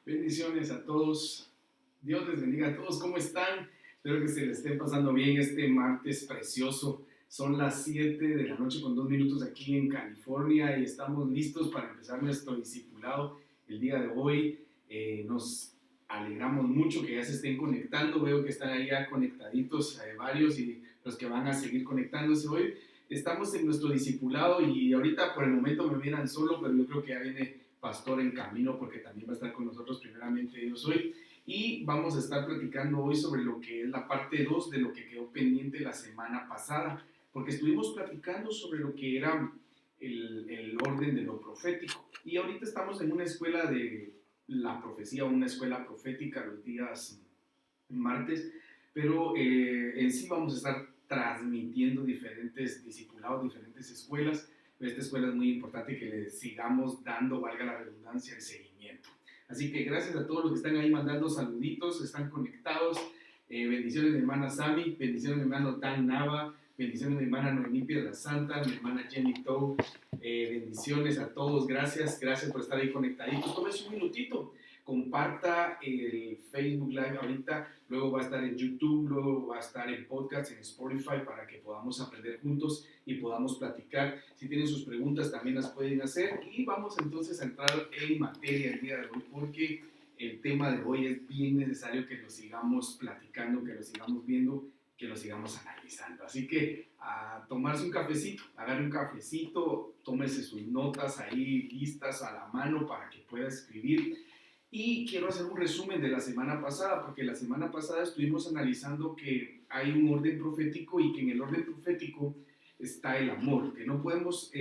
Bendiciones a todos. Dios les bendiga a todos. ¿Cómo están? Espero que se les esté pasando bien este martes precioso. Son las 7 de la noche con 2 minutos aquí en California y estamos listos para empezar nuestro discipulado el día de hoy. Nos alegramos mucho que ya se estén conectando. Veo que están ahí ya conectaditos varios y los que van a seguir conectándose hoy. Estamos en nuestro discipulado y ahorita por el momento me miran solo, pero yo creo que ya viene pastor en camino porque también va a estar con nosotros primeramente Dios hoy. Y vamos a estar platicando hoy sobre lo que es la parte 2 de lo que quedó pendiente la semana pasada, porque estuvimos platicando sobre lo que era el orden de lo profético. Y ahorita estamos en una escuela de la profecía, una escuela profética los días martes, pero en sí vamos a estar transmitiendo diferentes discipulados, diferentes escuelas. Esta escuela es muy importante que le sigamos dando, valga la redundancia, el seguimiento. Así que gracias a todos los que están ahí mandando saluditos, están conectados. Bendiciones mi hermana Sami, bendiciones mi hermano Dan Nava, bendiciones mi hermana Noemí Piedra Santa, mi hermana Jenny Tow. Bendiciones a todos, gracias por estar ahí conectaditos. Tómese un minutito, comparta el Facebook Live ahorita, luego va a estar en YouTube, luego va a estar en podcast, en Spotify, para que podamos aprender juntos y podamos platicar. Si tienen sus preguntas también las pueden hacer y vamos entonces a entrar en materia el día de hoy, porque el tema de hoy es bien necesario que lo sigamos platicando, que lo sigamos viendo, que lo sigamos analizando. Así que a tomarse un cafecito, agarre un cafecito, tómese sus notas ahí listas a la mano para que pueda escribir. Y quiero hacer un resumen de la semana pasada, porque la semana pasada estuvimos analizando que hay un orden profético y que en el orden profético está el amor, que no podemos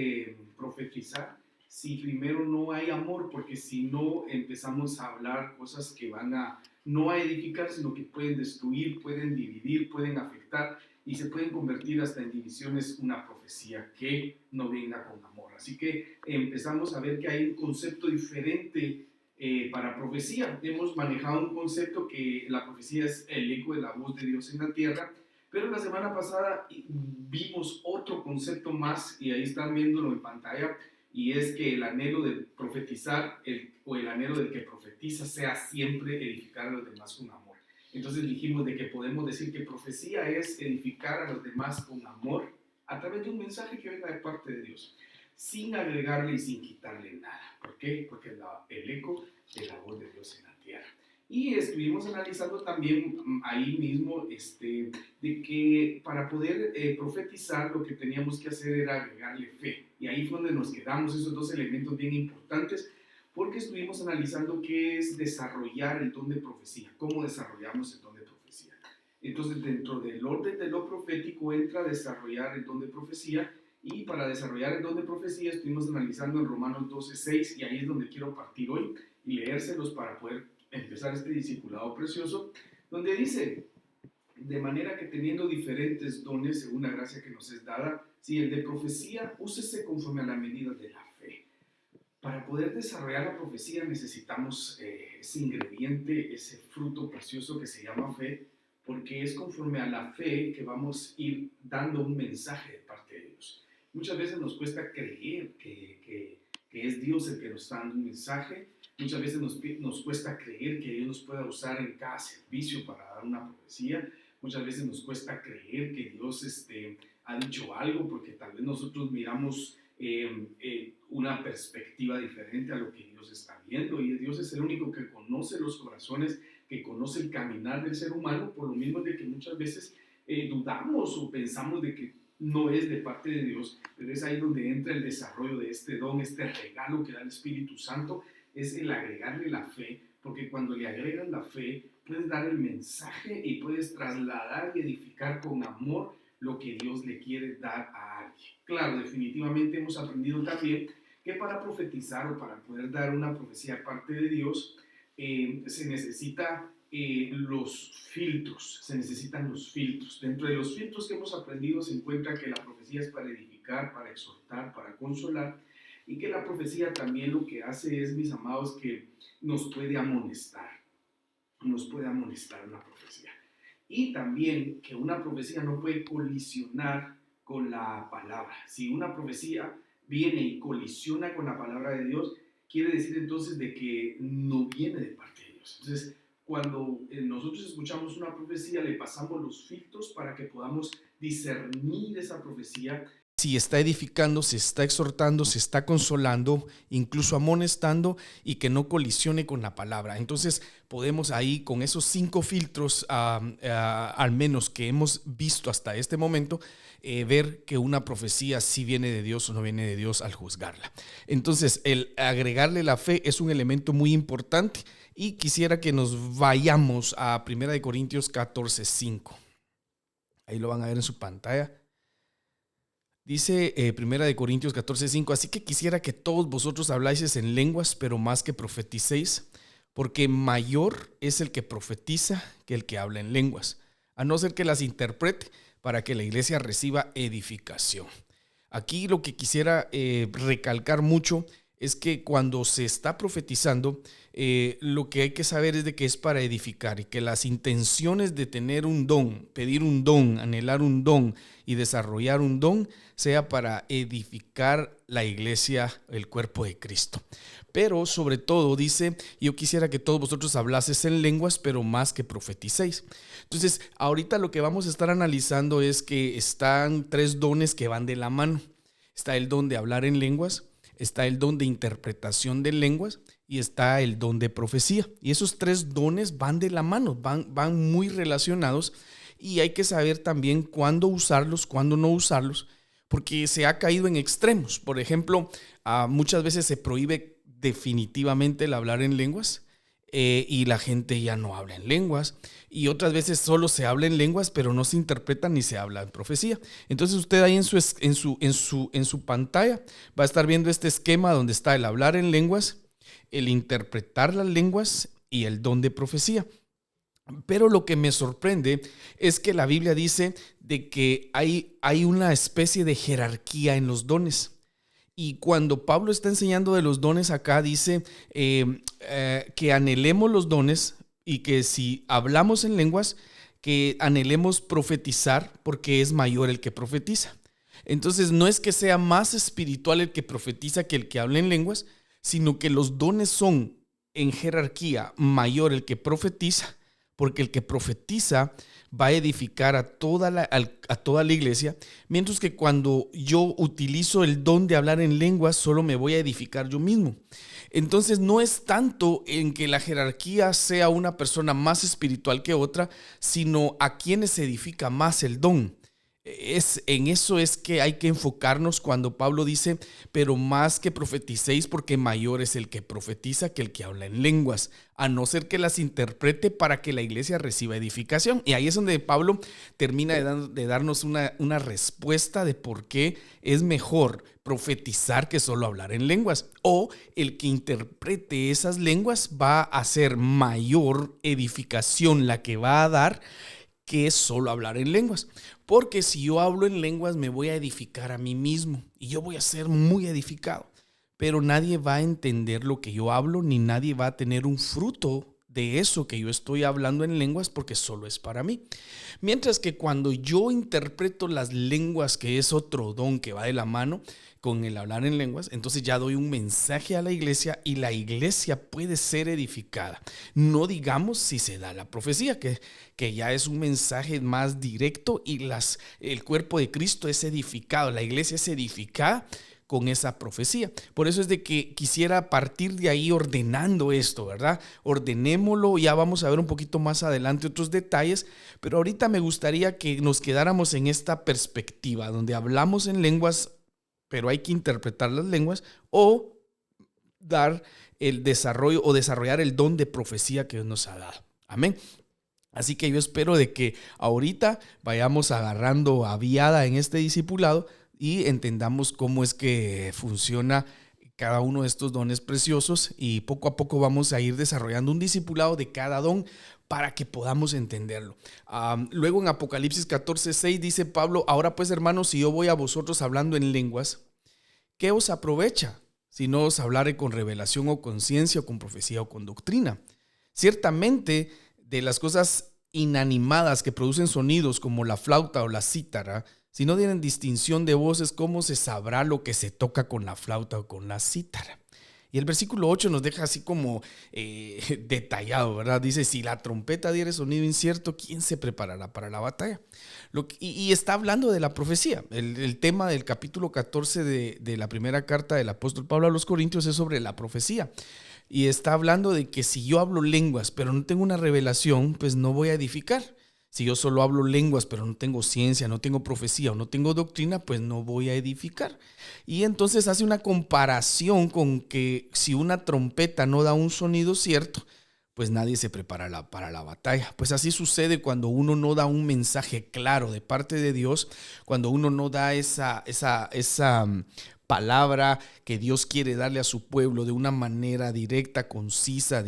profetizar si primero no hay amor, porque si no empezamos a hablar cosas que van a no a edificar, sino que pueden destruir, pueden dividir, pueden afectar y se pueden convertir hasta en divisiones, una profecía que no venga con amor. Así que empezamos a ver que hay un concepto diferente para profecía. Hemos manejado un concepto que la profecía es el eco de la voz de Dios en la tierra, pero la semana pasada vimos otro concepto más y ahí están viéndolo en pantalla, y es que el anhelo de profetizar o el anhelo del que profetiza sea siempre edificar a los demás con amor. Entonces dijimos de que podemos decir que profecía es edificar a los demás con amor a través de un mensaje que venga de parte de Dios, sin agregarle y sin quitarle nada. ¿Por qué? Porque el eco de la voz de Dios en la tierra. Y estuvimos analizando también ahí mismo de que para poder profetizar lo que teníamos que hacer era agregarle fe. Y ahí fue donde nos quedamos, esos dos elementos bien importantes, porque estuvimos analizando qué es desarrollar el don de profecía, cómo desarrollamos el don de profecía. Entonces, dentro del orden de lo profético entra desarrollar el don de profecía, y para desarrollar el don de profecía estuvimos analizando en Romanos 12:6, y ahí es donde quiero partir hoy y leérselos para poder empezar este discipulado precioso, donde dice: de manera que teniendo diferentes dones según la gracia que nos es dada, si el de profecía, úsese conforme a la medida de la fe. Para poder desarrollar la profecía necesitamos ese ingrediente, ese fruto precioso que se llama fe, porque es conforme a la fe que vamos a ir dando un mensaje de parte de Dios. Muchas veces nos cuesta creer que es Dios el que nos está dando un mensaje. Muchas veces nos cuesta creer que Dios nos pueda usar en cada servicio para dar una profecía. Muchas veces nos cuesta creer que Dios ha dicho algo, porque tal vez nosotros miramos una perspectiva diferente a lo que Dios está viendo, y Dios es el único que conoce los corazones, que conoce el caminar del ser humano. Por lo mismo de que muchas veces dudamos o pensamos de que no es de parte de Dios, pero es ahí donde entra el desarrollo de este don, este regalo que da el Espíritu Santo, es el agregarle la fe, porque cuando le agregas la fe, puedes dar el mensaje y puedes trasladar y edificar con amor lo que Dios le quiere dar a alguien. Claro, definitivamente hemos aprendido también que para profetizar o para poder dar una profecía de parte de Dios, se necesita se necesitan los filtros. Dentro de los filtros que hemos aprendido se encuentra que la profecía es para edificar, para exhortar, para consolar, y que la profecía también lo que hace es, mis amados, que nos puede amonestar una profecía. Y también que una profecía no puede colisionar con la palabra. Si una profecía viene y colisiona con la palabra de Dios, quiere decir entonces de que no viene de parte de Dios. Entonces, cuando nosotros escuchamos una profecía, le pasamos los filtros para que podamos discernir esa profecía. Si está edificando, se está exhortando, se está consolando, incluso amonestando, y que no colisione con la palabra. Entonces podemos ahí, con esos 5 filtros al menos que hemos visto hasta este momento, ver que una profecía sí viene de Dios o no viene de Dios al juzgarla. Entonces el agregarle la fe es un elemento muy importante, y quisiera que nos vayamos a 1 Corintios 14:5. Ahí lo van a ver en su pantalla. Dice 1 Corintios 14:5, así que quisiera que todos vosotros habláis en lenguas, pero más que profeticéis, porque mayor es el que profetiza que el que habla en lenguas, a no ser que las interprete, para que la iglesia reciba edificación. Aquí lo que quisiera recalcar mucho es que cuando se está profetizando, lo que hay que saber es de que es para edificar, y que las intenciones de tener un don, pedir un don, anhelar un don y desarrollar un don, sea para edificar la iglesia, el cuerpo de Cristo. Pero sobre todo dice, yo quisiera que todos vosotros hablases en lenguas, pero más que profeticéis. Entonces, ahorita lo que vamos a estar analizando es que están 3 dones que van de la mano. Está el don de hablar en lenguas, está el don de interpretación de lenguas y está el don de profecía. Y esos 3 dones van de la mano, van muy relacionados, y hay que saber también cuándo usarlos, cuándo no usarlos, porque se ha caído en extremos. Por ejemplo, muchas veces se prohíbe definitivamente el hablar en lenguas, y la gente ya no habla en lenguas, y otras veces solo se habla en lenguas pero no se interpreta ni se habla en profecía. Entonces usted ahí en su pantalla va a estar viendo este esquema donde está el hablar en lenguas, el interpretar las lenguas y el don de profecía. Pero lo que me sorprende es que la Biblia dice de que hay una especie de jerarquía en los dones. Y cuando Pablo está enseñando de los dones acá, dice que anhelemos los dones, y que si hablamos en lenguas, que anhelemos profetizar, porque es mayor el que profetiza. Entonces no es que sea más espiritual el que profetiza que el que habla en lenguas, sino que los dones son en jerarquía mayor el que profetiza, porque el que profetiza va a edificar a toda la iglesia, mientras que cuando yo utilizo el don de hablar en lenguas, solo me voy a edificar yo mismo. Entonces no es tanto en que la jerarquía sea una persona más espiritual que otra, sino a quienes se edifica más el don. En eso es que hay que enfocarnos cuando Pablo dice, pero más que profeticéis, porque mayor es el que profetiza que el que habla en lenguas, a no ser que las interprete para que la iglesia reciba edificación. Y ahí es donde Pablo termina de darnos una respuesta de por qué es mejor profetizar que solo hablar en lenguas, o el que interprete esas lenguas va a ser mayor edificación la que va a dar que es solo hablar en lenguas. Porque si yo hablo en lenguas me voy a edificar a mí mismo y yo voy a ser muy edificado, pero nadie va a entender lo que yo hablo, ni nadie va a tener un fruto de eso que yo estoy hablando en lenguas, porque solo es para mí. Mientras que cuando yo interpreto las lenguas, que es otro don que va de la mano con el hablar en lenguas, entonces ya doy un mensaje a la iglesia y la iglesia puede ser edificada. No digamos si se da la profecía, que ya es un mensaje más directo, y el cuerpo de Cristo es edificado, la iglesia es edificada con esa profecía. Por eso es de que quisiera partir de ahí ordenando esto, ¿verdad? Ordenémoslo, ya vamos a ver un poquito más adelante otros detalles, pero ahorita me gustaría que nos quedáramos en esta perspectiva, donde hablamos en lenguas, pero hay que interpretar las lenguas, o dar el desarrollo o desarrollar el don de profecía que Dios nos ha dado. Amén. Así que yo espero de que ahorita vayamos agarrando aviada en este discipulado y entendamos cómo es que funciona cada uno de estos dones preciosos, y poco a poco vamos a ir desarrollando un discipulado de cada don para que podamos entenderlo. Luego en Apocalipsis 14:6 dice Pablo, ahora pues hermanos, si yo voy a vosotros hablando en lenguas, ¿qué os aprovecha? Si no os hablare con revelación o con ciencia o con profecía o con doctrina. Ciertamente de las cosas inanimadas que producen sonidos como la flauta o la cítara, si no tienen distinción de voces, ¿cómo se sabrá lo que se toca con la flauta o con la cítara? Y el versículo 8 nos deja así como detallado, ¿verdad? Dice, si la trompeta diere sonido incierto, ¿quién se preparará para la batalla? Y está hablando de la profecía. El tema del capítulo 14 de la primera carta del apóstol Pablo a los Corintios es sobre la profecía. Y está hablando de que si yo hablo lenguas, pero no tengo una revelación, pues no voy a edificar. Si yo solo hablo lenguas, pero no tengo ciencia, no tengo profecía o no tengo doctrina, pues no voy a edificar. Y entonces hace una comparación con que si una trompeta no da un sonido cierto, pues nadie se prepara para la batalla. Pues así sucede cuando uno no da un mensaje claro de parte de Dios, cuando uno no da esa palabra que Dios quiere darle a su pueblo de una manera directa, concisa,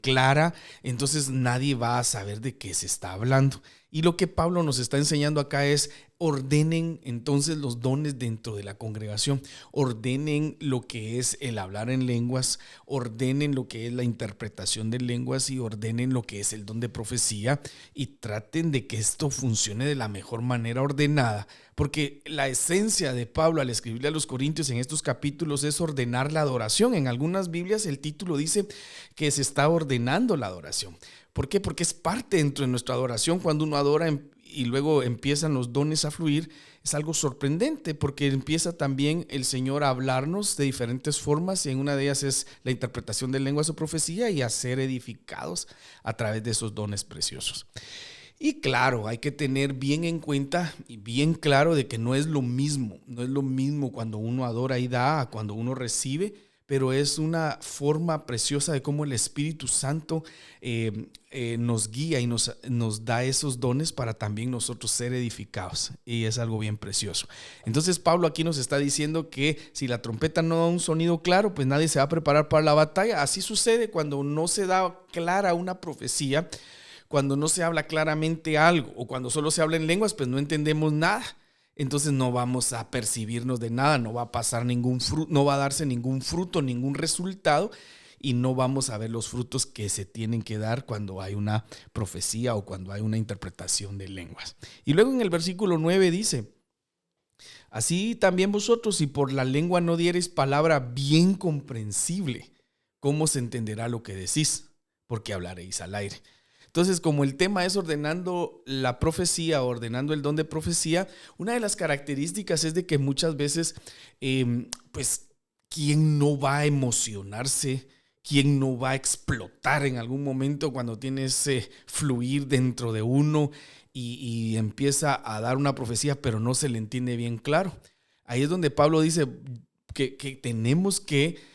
clara, entonces nadie va a saber de qué se está hablando. Y lo que Pablo nos está enseñando acá es: ordenen entonces los dones dentro de la congregación, ordenen lo que es el hablar en lenguas, ordenen lo que es la interpretación de lenguas y ordenen lo que es el don de profecía, y traten de que esto funcione de la mejor manera ordenada, porque la esencia de Pablo al escribirle a los Corintios en estos capítulos es ordenar la adoración. En algunas Biblias el título dice que se está ordenando la adoración. ¿Por qué? Porque es parte dentro de nuestra adoración. Cuando uno adora y luego empiezan los dones a fluir, es algo sorprendente, porque empieza también el Señor a hablarnos de diferentes formas, y en una de ellas es la interpretación de lenguas o profecía, y a ser edificados a través de esos dones preciosos. Y claro, hay que tener bien en cuenta y bien claro de que no es lo mismo cuando uno adora y da a cuando uno recibe, pero es una forma preciosa de cómo el Espíritu Santo nos guía y nos da esos dones para también nosotros ser edificados, y es algo bien precioso. Entonces Pablo aquí nos está diciendo que si la trompeta no da un sonido claro, pues nadie se va a preparar para la batalla. Así sucede cuando no se da clara una profecía, cuando no se habla claramente algo, o cuando solo se habla en lenguas, pues no entendemos nada. Entonces no vamos a percibirnos de nada, no va a pasar ningún fruto, no va a darse ningún fruto, ningún resultado, y no vamos a ver los frutos que se tienen que dar cuando hay una profecía o cuando hay una interpretación de lenguas. Y luego en el versículo 9 dice: así también vosotros, si por la lengua no diereis palabra bien comprensible, ¿cómo se entenderá lo que decís? Porque hablaréis al aire. Entonces, como el tema es ordenando la profecía, ordenando el don de profecía, una de las características es de que muchas veces, pues, ¿quién no va a emocionarse? ¿Quién no va a explotar en algún momento cuando tiene ese fluir dentro de uno y empieza a dar una profecía, pero no se le entiende bien claro? Ahí es donde Pablo dice que tenemos que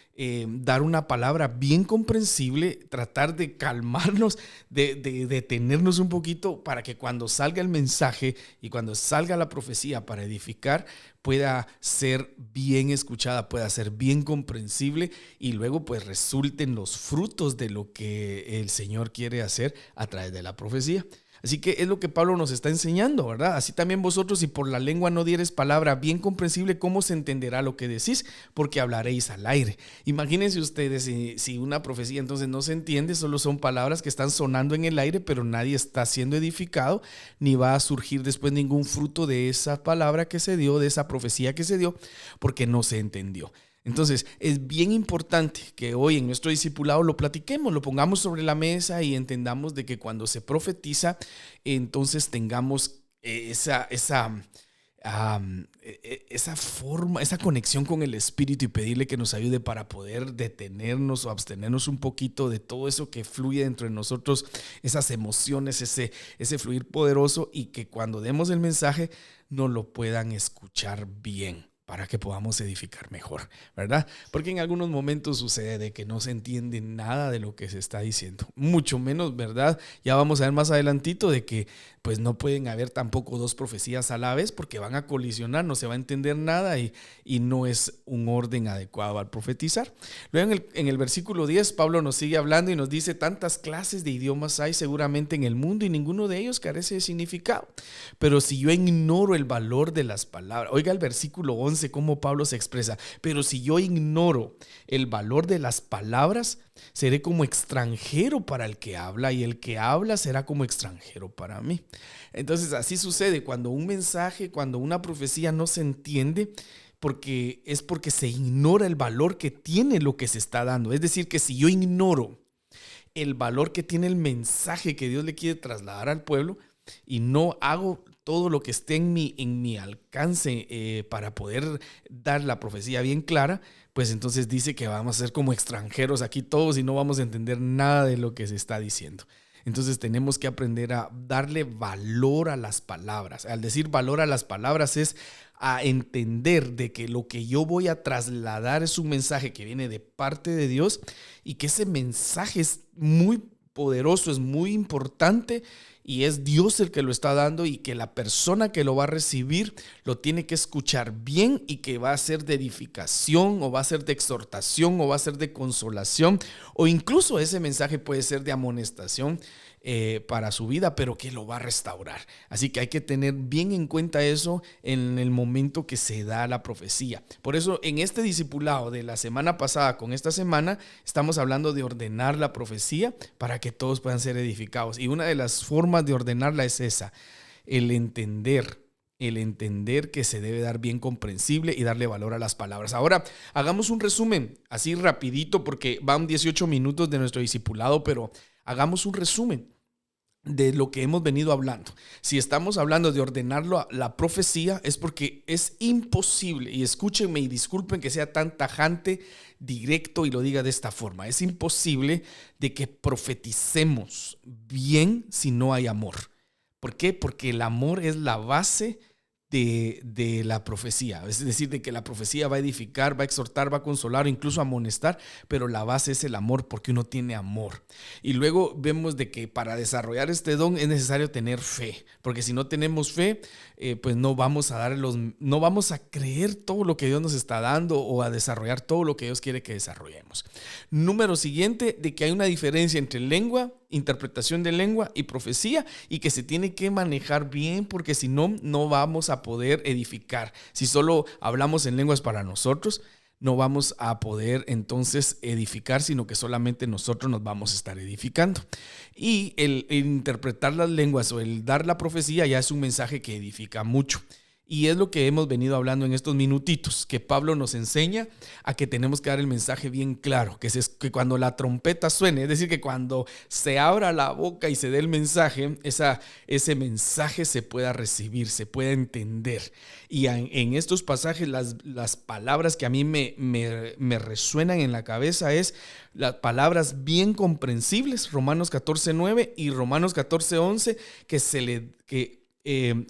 dar una palabra bien comprensible, tratar de calmarnos, de detenernos un poquito, para que cuando salga el mensaje y cuando salga la profecía para edificar, pueda ser bien escuchada, pueda ser bien comprensible, y luego pues resulten los frutos de lo que el Señor quiere hacer a través de la profecía. Así que es lo que Pablo nos está enseñando, ¿verdad? Así también vosotros, si por la lengua no dieres palabra bien comprensible, ¿cómo se entenderá lo que decís? Porque hablaréis al aire. Imagínense ustedes si una profecía entonces no se entiende, solo son palabras que están sonando en el aire, pero nadie está siendo edificado, ni va a surgir después ningún fruto de esa palabra que se dio, de esa profecía que se dio, porque no se entendió. Entonces, es bien importante que hoy en nuestro discipulado lo platiquemos, lo pongamos sobre la mesa y entendamos de que cuando se profetiza, entonces tengamos esa forma, esa conexión con el Espíritu, y pedirle que nos ayude para poder detenernos o abstenernos un poquito de todo eso que fluye dentro de nosotros, esas emociones, ese fluir poderoso, y que cuando demos el mensaje nos lo puedan escuchar bien, para que podamos edificar mejor, ¿verdad? Porque en algunos momentos sucede de que no se entiende nada de lo que se está diciendo, mucho menos, ¿verdad? Ya vamos a ver más adelantito de que pues no pueden haber tampoco dos profecías a la vez, porque van a colisionar, no se va a entender nada, y no es un orden adecuado al profetizar. Luego en el versículo 10 Pablo nos sigue hablando y nos dice: tantas clases de idiomas hay seguramente en el mundo, y ninguno de ellos carece de significado. Pero si yo ignoro el valor de las palabras, oiga el versículo 11 cómo Pablo se expresa: pero si yo ignoro el valor de las palabras, seré como extranjero para el que habla, y el que habla será como extranjero para mí. Entonces así sucede cuando un mensaje, cuando una profecía no se entiende, porque se ignora el valor que tiene lo que se está dando. Es decir, que si yo ignoro el valor que tiene el mensaje que Dios le quiere trasladar al pueblo y no hago todo lo que esté en mi alcance para poder dar la profecía bien clara, pues entonces dice que vamos a ser como extranjeros aquí todos y no vamos a entender nada de lo que se está diciendo. Entonces tenemos que aprender a darle valor a las palabras. Al decir valor a las palabras es a entender de que lo que yo voy a trasladar es un mensaje que viene de parte de Dios y que ese mensaje es muy poderoso, es muy importante y es Dios el que lo está dando y que la persona que lo va a recibir lo tiene que escuchar bien y que va a ser de edificación o va a ser de exhortación o va a ser de consolación o incluso ese mensaje puede ser de amonestación para su vida, pero que lo va a restaurar. Así que hay que tener bien en cuenta eso en el momento que se da la profecía. Por eso en este discipulado de la semana pasada con esta semana estamos hablando de ordenar la profecía para que todos puedan ser edificados. Y una de las formas de ordenarla es esa, el entender que se debe dar bien comprensible y darle valor a las palabras. Ahora, hagamos un resumen así rapidito porque van 18 minutos de nuestro discipulado, pero hagamos un resumen de lo que hemos venido hablando. Si estamos hablando de ordenarlo a la profecía es porque es imposible, y escúchenme y disculpen que sea tan tajante, directo y lo diga de esta forma, es imposible de que profeticemos bien si no hay amor. ¿Por qué? Porque el amor es la base de la profecía, es decir, de que la profecía va a edificar, va a exhortar, va a consolar, incluso amonestar, pero la base es el amor, porque uno tiene amor. Y luego vemos de que para desarrollar este don es necesario tener fe, porque si no tenemos fe, pues no vamos a creer todo lo que Dios nos está dando o a desarrollar todo lo que Dios quiere que desarrollemos. Número siguiente, de que hay una diferencia entre lengua, interpretación de lengua y profecía, y que se tiene que manejar bien porque si no, no vamos a poder edificar. Si solo hablamos en lenguas para nosotros, no vamos a poder entonces edificar, sino que solamente nosotros nos vamos a estar edificando. Y el interpretar las lenguas o el dar la profecía ya es un mensaje que edifica mucho. Y es lo que hemos venido hablando en estos minutitos, que Pablo nos enseña a que tenemos que dar el mensaje bien claro, que cuando la trompeta suene, es decir, que cuando se abra la boca y se dé el mensaje, ese mensaje se pueda recibir, se pueda entender. Y en estos pasajes las palabras que a mí me resuenan en la cabeza es las palabras bien comprensibles, Romanos 14:9 y Romanos 14:11,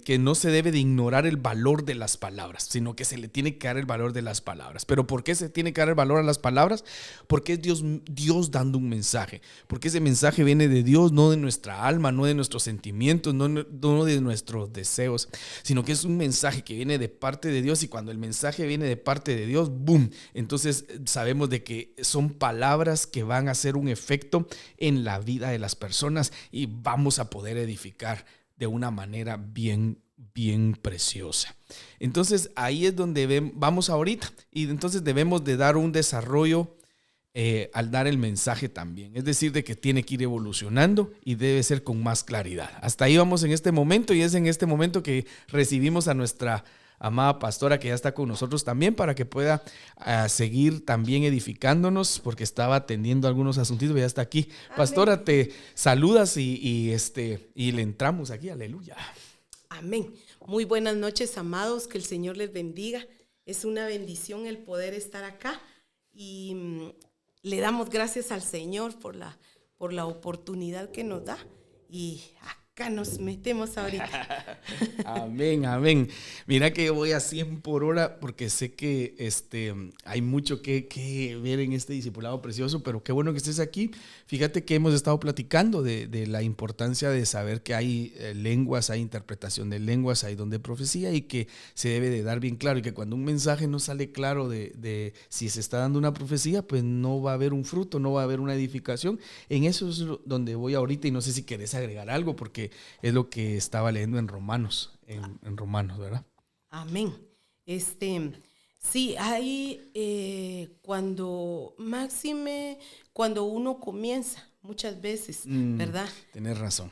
que no se debe de ignorar el valor de las palabras, sino que se le tiene que dar el valor de las palabras. ¿Pero por qué se tiene que dar el valor a las palabras? Porque es Dios dando un mensaje, porque ese mensaje viene de Dios, no de nuestra alma, no de nuestros sentimientos, no de nuestros deseos, sino que es un mensaje que viene de parte de Dios, y cuando el mensaje viene de parte de Dios, ¡boom! Entonces sabemos de que son palabras que van a hacer un efecto en la vida de las personas y vamos a poder edificar de una manera bien preciosa. Entonces ahí es donde vamos ahorita, y entonces debemos de dar un desarrollo al dar el mensaje también, es decir, de que tiene que ir evolucionando y debe ser con más claridad. Hasta ahí vamos en este momento, y es en este momento que recibimos a nuestra amada pastora, que ya está con nosotros también, para que pueda seguir también edificándonos, porque estaba atendiendo algunos asuntos y ya está aquí. Amén. Pastora, te saludas y le entramos aquí, aleluya. Amén. Muy buenas noches, amados, que el Señor les bendiga. Es una bendición el poder estar acá, y le damos gracias al Señor por la oportunidad que nos da, y acá nos metemos ahorita. Amén, amén. Mira que yo voy a 100 por hora porque sé que hay mucho que ver en este discipulado precioso, pero qué bueno que estés aquí. Fíjate que hemos estado platicando de la importancia de saber que hay lenguas, hay interpretación de lenguas, hay don de profecía, y que se debe de dar bien claro, y que cuando un mensaje no sale claro de si se está dando una profecía, pues no va a haber un fruto, no va a haber una edificación. En eso es donde voy ahorita, y no sé si querés agregar algo, porque es lo que estaba leyendo en Romanos, en Romanos, ¿verdad? Amén. Sí, hay cuando uno comienza, muchas veces, ¿verdad? Tienes razón.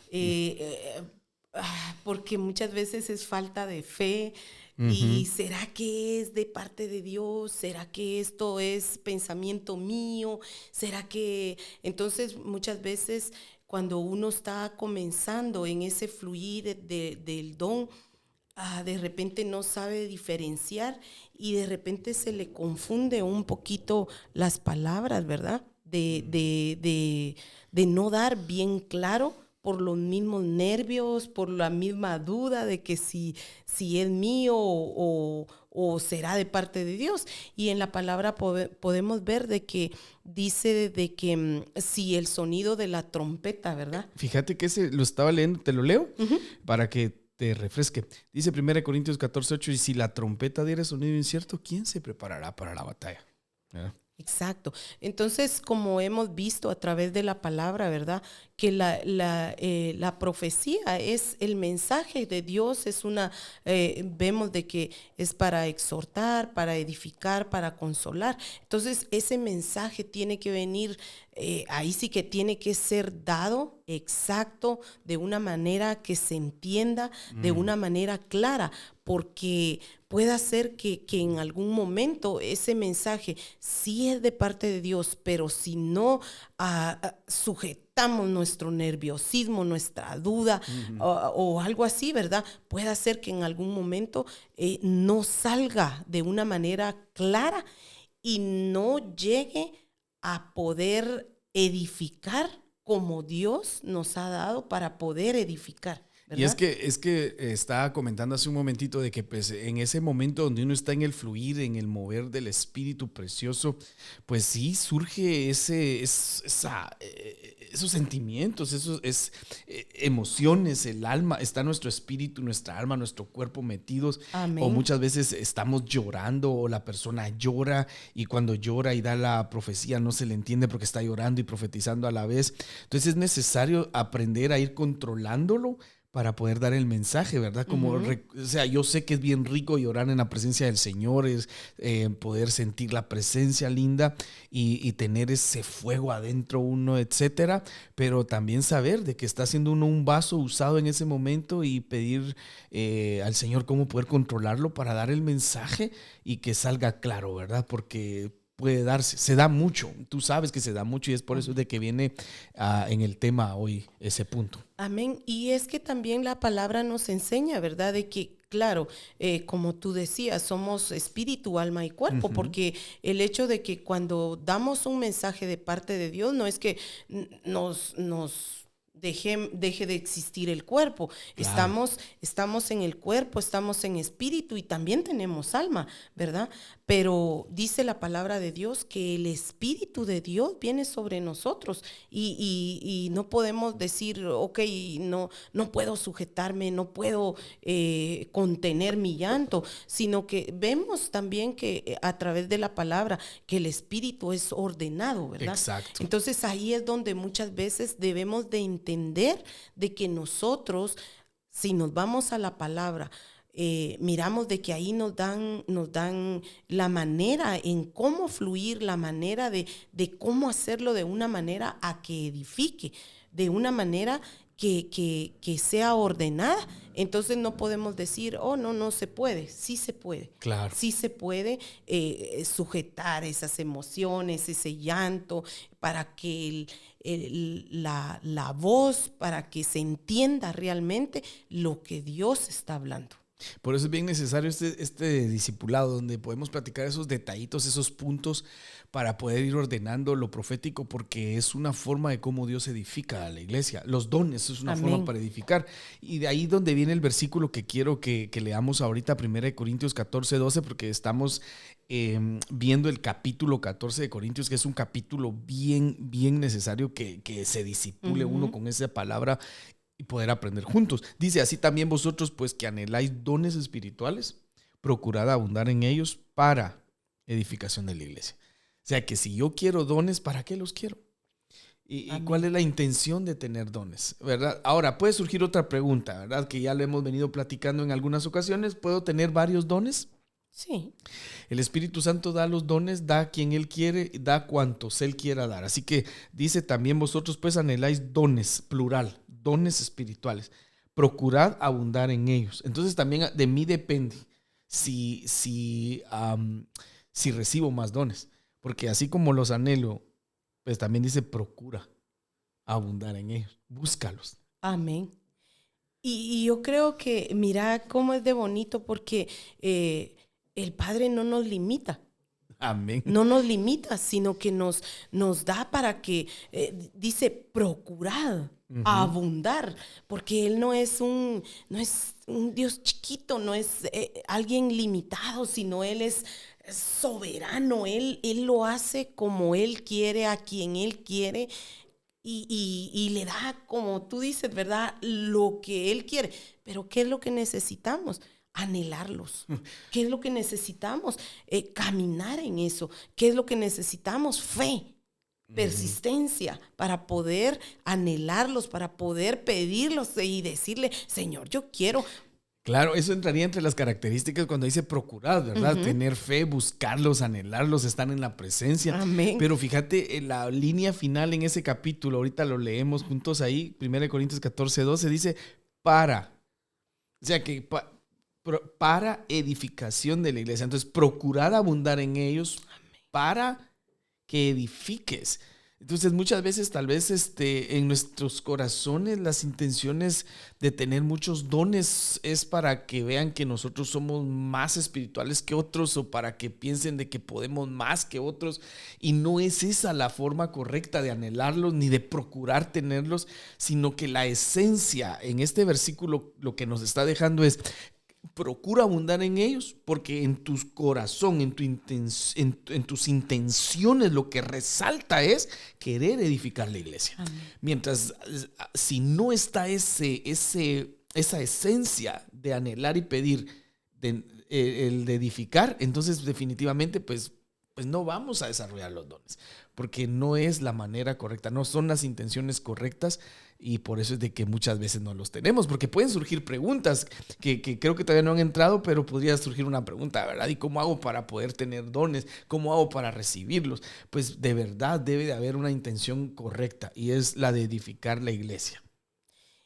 Porque muchas veces es falta de fe, ¿Y será que es de parte de Dios? ¿Será que esto es pensamiento mío? ¿Será que...? Entonces, muchas veces, cuando uno está comenzando en ese fluir del don, de repente no sabe diferenciar y de repente se le confunde un poquito las palabras, ¿verdad? De no dar bien claro por los mismos nervios, por la misma duda de que si es mío o será de parte de Dios. Y en la palabra podemos ver de que dice de que si el sonido de la trompeta, ¿verdad? Fíjate que ese lo estaba leyendo, te lo leo para que te refresque. Dice 1 Corintios 14:8, y si la trompeta diera sonido incierto, ¿quién se preparará para la batalla? ¿Verdad? Exacto. Entonces, como hemos visto a través de la palabra, ¿verdad? Que la profecía es el mensaje de Dios, vemos de que es para exhortar, para edificar, para consolar. Entonces, ese mensaje tiene que venir, ahí sí que tiene que ser dado exacto, de una manera que se entienda, de una manera clara, porque puede ser que en algún momento ese mensaje sí es de parte de Dios, pero si no sujetamos nuestro nerviosismo, nuestra duda o algo así, ¿verdad? Puede ser que en algún momento no salga de una manera clara y no llegue a poder edificar como Dios nos ha dado para poder edificar. ¿verdad? Y es que estaba comentando hace un momentito de que pues en ese momento donde uno está en el fluir, en el mover del Espíritu precioso, pues sí surge esos sentimientos, emociones, el alma, está nuestro espíritu, nuestra alma, nuestro cuerpo metidos. Amén. O muchas veces estamos llorando o la persona llora y cuando llora y da la profecía no se le entiende porque está llorando y profetizando a la vez. Entonces es necesario aprender a ir controlándolo para poder dar el mensaje, ¿verdad? Como, o sea, yo sé que es bien rico llorar en la presencia del Señor, es poder sentir la presencia linda y tener ese fuego adentro uno, etcétera, pero también saber de que está siendo uno un vaso usado en ese momento y pedir al Señor cómo poder controlarlo para dar el mensaje y que salga claro, ¿verdad? Porque puede darse, se da mucho, tú sabes que se da mucho y es por eso de que viene en el tema hoy ese punto. Amén. Y es que también la palabra nos enseña, ¿verdad? De que, claro, como tú decías, somos espíritu, alma y cuerpo, porque el hecho de que cuando damos un mensaje de parte de Dios no es que nos deje de existir el cuerpo. Claro. Estamos en el cuerpo, estamos en espíritu y también tenemos alma, ¿verdad? Pero dice la palabra de Dios que el Espíritu de Dios viene sobre nosotros y no podemos decir, ok, no puedo sujetarme, no puedo contener mi llanto, sino que vemos también que a través de la palabra que el Espíritu es ordenado, ¿verdad? Exacto. Entonces ahí es donde muchas veces debemos de entender de que nosotros, si nos vamos a la palabra, miramos de que ahí nos dan la manera en cómo fluir, la manera de cómo hacerlo de una manera a que edifique, de una manera que sea ordenada. Entonces no podemos decir, oh, no se puede. Sí se puede. Claro. Sí se puede sujetar esas emociones, ese llanto, para que la voz, para que se entienda realmente lo que Dios está hablando. Por eso es bien necesario este discipulado donde podemos platicar esos detallitos, esos puntos para poder ir ordenando lo profético, porque es una forma de cómo Dios edifica a la iglesia. Los dones es una Amén. forma para edificar. Y de ahí donde viene el versículo que quiero que leamos ahorita, 1 Corintios 14:12, porque estamos viendo el capítulo 14 de Corintios, que es un capítulo bien necesario que se disipule uno con esa palabra y poder aprender juntos. Dice, así también vosotros, pues que anheláis dones espirituales, procurad abundar en ellos para edificación de la iglesia. O sea que si yo quiero dones, ¿para qué los quiero? ¿Y cuál es la intención de tener dones? ¿Verdad? Ahora, puede surgir otra pregunta, ¿verdad? Que ya lo hemos venido platicando en algunas ocasiones. ¿Puedo tener varios dones? Sí. El Espíritu Santo da los dones, da a quien Él quiere, da cuantos Él quiera dar. Así que dice también vosotros pues anheláis dones, plural, dones espirituales. Procurad abundar en ellos. Entonces también de mí depende. si recibo más dones. Porque así como los anhelo, pues también dice procura abundar en ellos, búscalos. Amén. Y yo creo que, mira cómo es de bonito, porque el Padre no nos limita. Amén. No nos limita, sino que nos da para que, dice, procurad abundar, porque Él no es un Dios chiquito, no es alguien limitado, sino Él es soberano. Él lo hace como Él quiere, a quien Él quiere, y le da, como tú dices, ¿verdad?, lo que Él quiere. Pero ¿qué es lo que necesitamos? Anhelarlos. ¿Qué es lo que necesitamos? Caminar en eso. ¿Qué es lo que necesitamos? Fe, persistencia, para poder anhelarlos, para poder pedirlos y decirle, Señor, yo quiero. Claro, eso entraría entre las características cuando dice procurar, ¿verdad? Tener fe, buscarlos, anhelarlos, estar en la presencia. Amén. Pero fíjate, en la línea final en ese capítulo, ahorita lo leemos juntos ahí, 1 Corintios 14:12, dice para. O sea que para edificación de la iglesia. Entonces, procurar abundar en ellos para que edifiques. Entonces, muchas veces, tal vez en nuestros corazones, las intenciones de tener muchos dones es para que vean que nosotros somos más espirituales que otros, o para que piensen de que podemos más que otros. Y no es esa la forma correcta de anhelarlos ni de procurar tenerlos, sino que la esencia en este versículo lo que nos está dejando es: procura abundar en ellos, porque en tu corazón, en tus intenciones, lo que resalta es querer edificar la iglesia. Amén. Mientras, si no está esa esencia de anhelar y pedir, el de edificar, entonces definitivamente pues no vamos a desarrollar los dones, porque no es la manera correcta, no son las intenciones correctas. Y por eso es de que muchas veces no los tenemos, porque pueden surgir preguntas que creo que todavía no han entrado, pero podría surgir una pregunta, ¿verdad? ¿Y cómo hago para poder tener dones? ¿Cómo hago para recibirlos? Pues de verdad debe de haber una intención correcta, y es la de edificar la iglesia.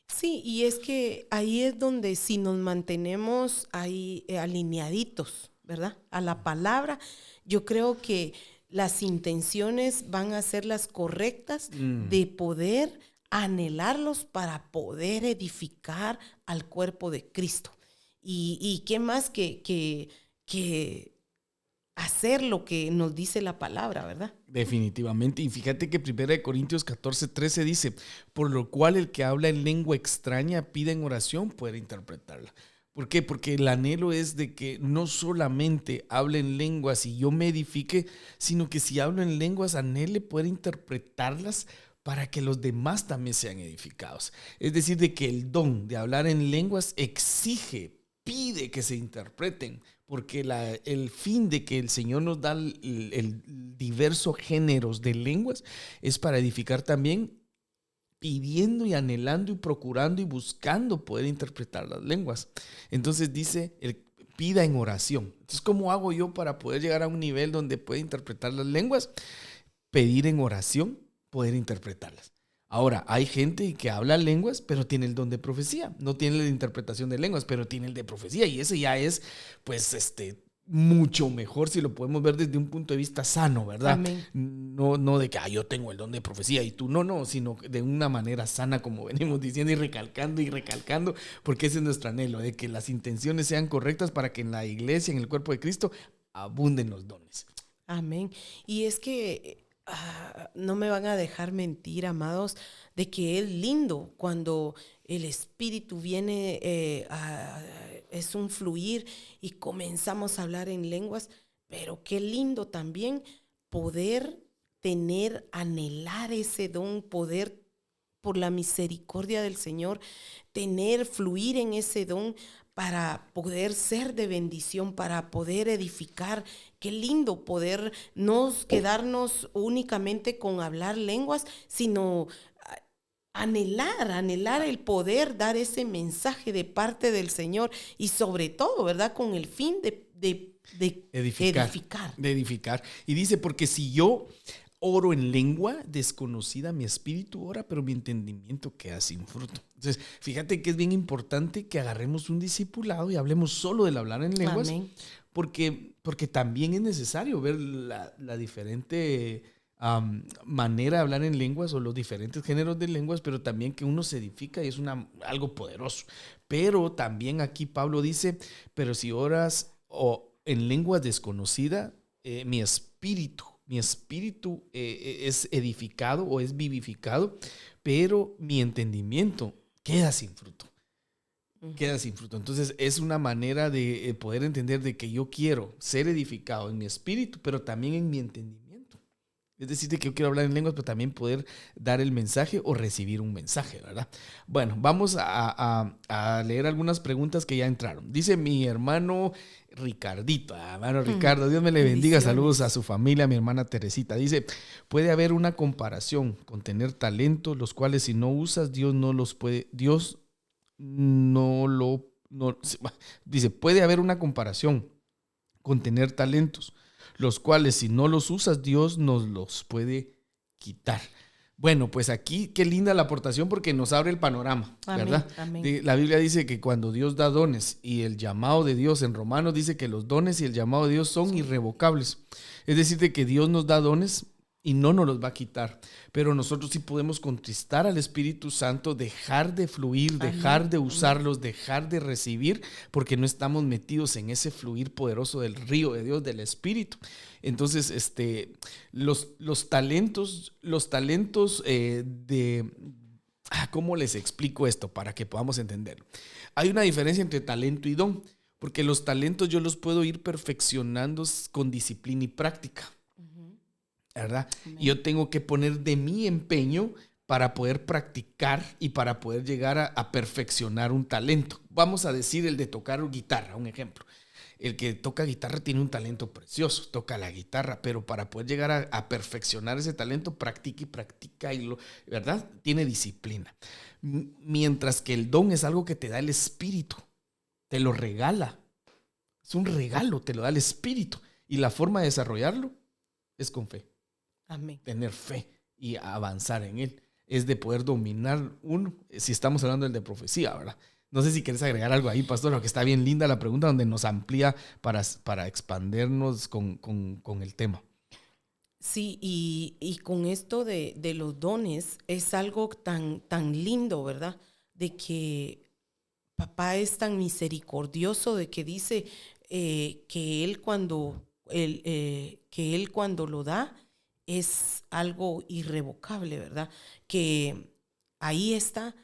Sí, y es que ahí es donde, si nos mantenemos ahí alineaditos, ¿verdad?, a la palabra, yo creo que las intenciones van a ser las correctas de poder anhelarlos para poder edificar al cuerpo de Cristo. Y qué más que hacer lo que nos dice la palabra, ¿verdad? Definitivamente. Y fíjate que 1 Corintios 14:13 dice: por lo cual el que habla en lengua extraña pide en oración poder interpretarla. ¿Por qué? Porque el anhelo es de que no solamente hable en lenguas y yo me edifique, sino que si hablo en lenguas, anhele poder interpretarlas para que los demás también sean edificados. Es decir, de que el don de hablar en lenguas pide que se interpreten, porque el fin de que el Señor nos da el diversos géneros de lenguas es para edificar también, pidiendo y anhelando y procurando y buscando poder interpretar las lenguas. Entonces dice, pida en oración. Entonces, ¿cómo hago yo para poder llegar a un nivel donde pueda interpretar las lenguas? Pedir en oración poder interpretarlas. Ahora, hay gente que habla lenguas, pero tiene el don de profecía. No tiene la interpretación de lenguas, pero tiene el de profecía. Y ese ya es, pues, mucho mejor si lo podemos ver desde un punto de vista sano, ¿verdad? Amén. No de que yo tengo el don de profecía y tú no, sino de una manera sana, como venimos diciendo y recalcando, porque ese es nuestro anhelo, de que las intenciones sean correctas para que en la iglesia, en el cuerpo de Cristo, abunden los dones. Amén. Y es que no me van a dejar mentir, amados, de que es lindo cuando el Espíritu viene, es un fluir y comenzamos a hablar en lenguas, pero qué lindo también poder tener, anhelar ese don, poder, por la misericordia del Señor, fluir en ese don para poder ser de bendición, para poder edificar. Qué lindo poder no quedarnos únicamente con hablar lenguas, sino anhelar el poder dar ese mensaje de parte del Señor, y sobre todo, ¿verdad?, con el fin de edificar. De edificar. Y dice, porque si yo oro en lengua desconocida, mi espíritu ora, pero mi entendimiento queda sin fruto. Entonces, fíjate que es bien importante que agarremos un discipulado y hablemos solo del hablar en lenguas, Amén. porque también es necesario ver la diferente manera de hablar en lenguas o los diferentes géneros de lenguas, pero también que uno se edifica y es algo poderoso. Pero también aquí Pablo dice, pero si oras en lengua desconocida, mi espíritu es edificado o es vivificado, pero mi entendimiento queda sin fruto. Queda sin fruto. Entonces es una manera de poder entender de que yo quiero ser edificado en mi espíritu, pero también en mi entendimiento. Es decir, de que yo quiero hablar en lenguas, pero también poder dar el mensaje o recibir un mensaje, ¿verdad? Bueno, vamos a leer algunas preguntas que ya entraron. Dice mi hermano Ricardito, hermano Ricardo, Dios me le bendiga, saludos a su familia, a mi hermana Teresita. Dice, puede haber una comparación con tener talentos, los cuales si no usas, Dios no los puede, dice, puede haber una comparación con tener talentos, los cuales si no los usas, Dios nos los puede quitar. Bueno, pues aquí qué linda la aportación porque nos abre el panorama, ¿verdad? Amén. La Biblia dice que cuando Dios da dones y el llamado de Dios, en Romanos dice que los dones y el llamado de Dios son irrevocables. Es decir, de que Dios nos da dones y no nos los va a quitar. Pero nosotros sí podemos contristar al Espíritu Santo, dejar de fluir, dejar de usarlos, dejar de recibir, porque no estamos metidos en ese fluir poderoso del río de Dios, del Espíritu. Entonces, los talentos ¿cómo les explico esto para que podamos entenderlo? Hay una diferencia entre talento y don, porque los talentos yo los puedo ir perfeccionando con disciplina y práctica, ¿verdad? Y yo tengo que poner de mi empeño para poder practicar y para poder llegar a perfeccionar un talento. Vamos a decir el de tocar guitarra, un ejemplo. El que toca guitarra tiene un talento precioso, toca la guitarra, pero para poder llegar a perfeccionar ese talento, practica y practica, ¿verdad? Tiene disciplina. Mientras que el don es algo que te da el Espíritu, te lo regala. Es un regalo, te lo da el Espíritu. Y la forma de desarrollarlo es con fe. Amén. Tener fe y avanzar en él. Es de poder dominar uno, si estamos hablando del de profecía, ¿verdad? No sé si quieres agregar algo ahí, pastor, porque está bien linda la pregunta donde nos amplía para expandernos con el tema. Sí, y con esto de los dones es algo tan lindo, ¿verdad? De que papá es tan misericordioso de que dice que él cuando lo da es algo irrevocable, ¿verdad? Que ahí está.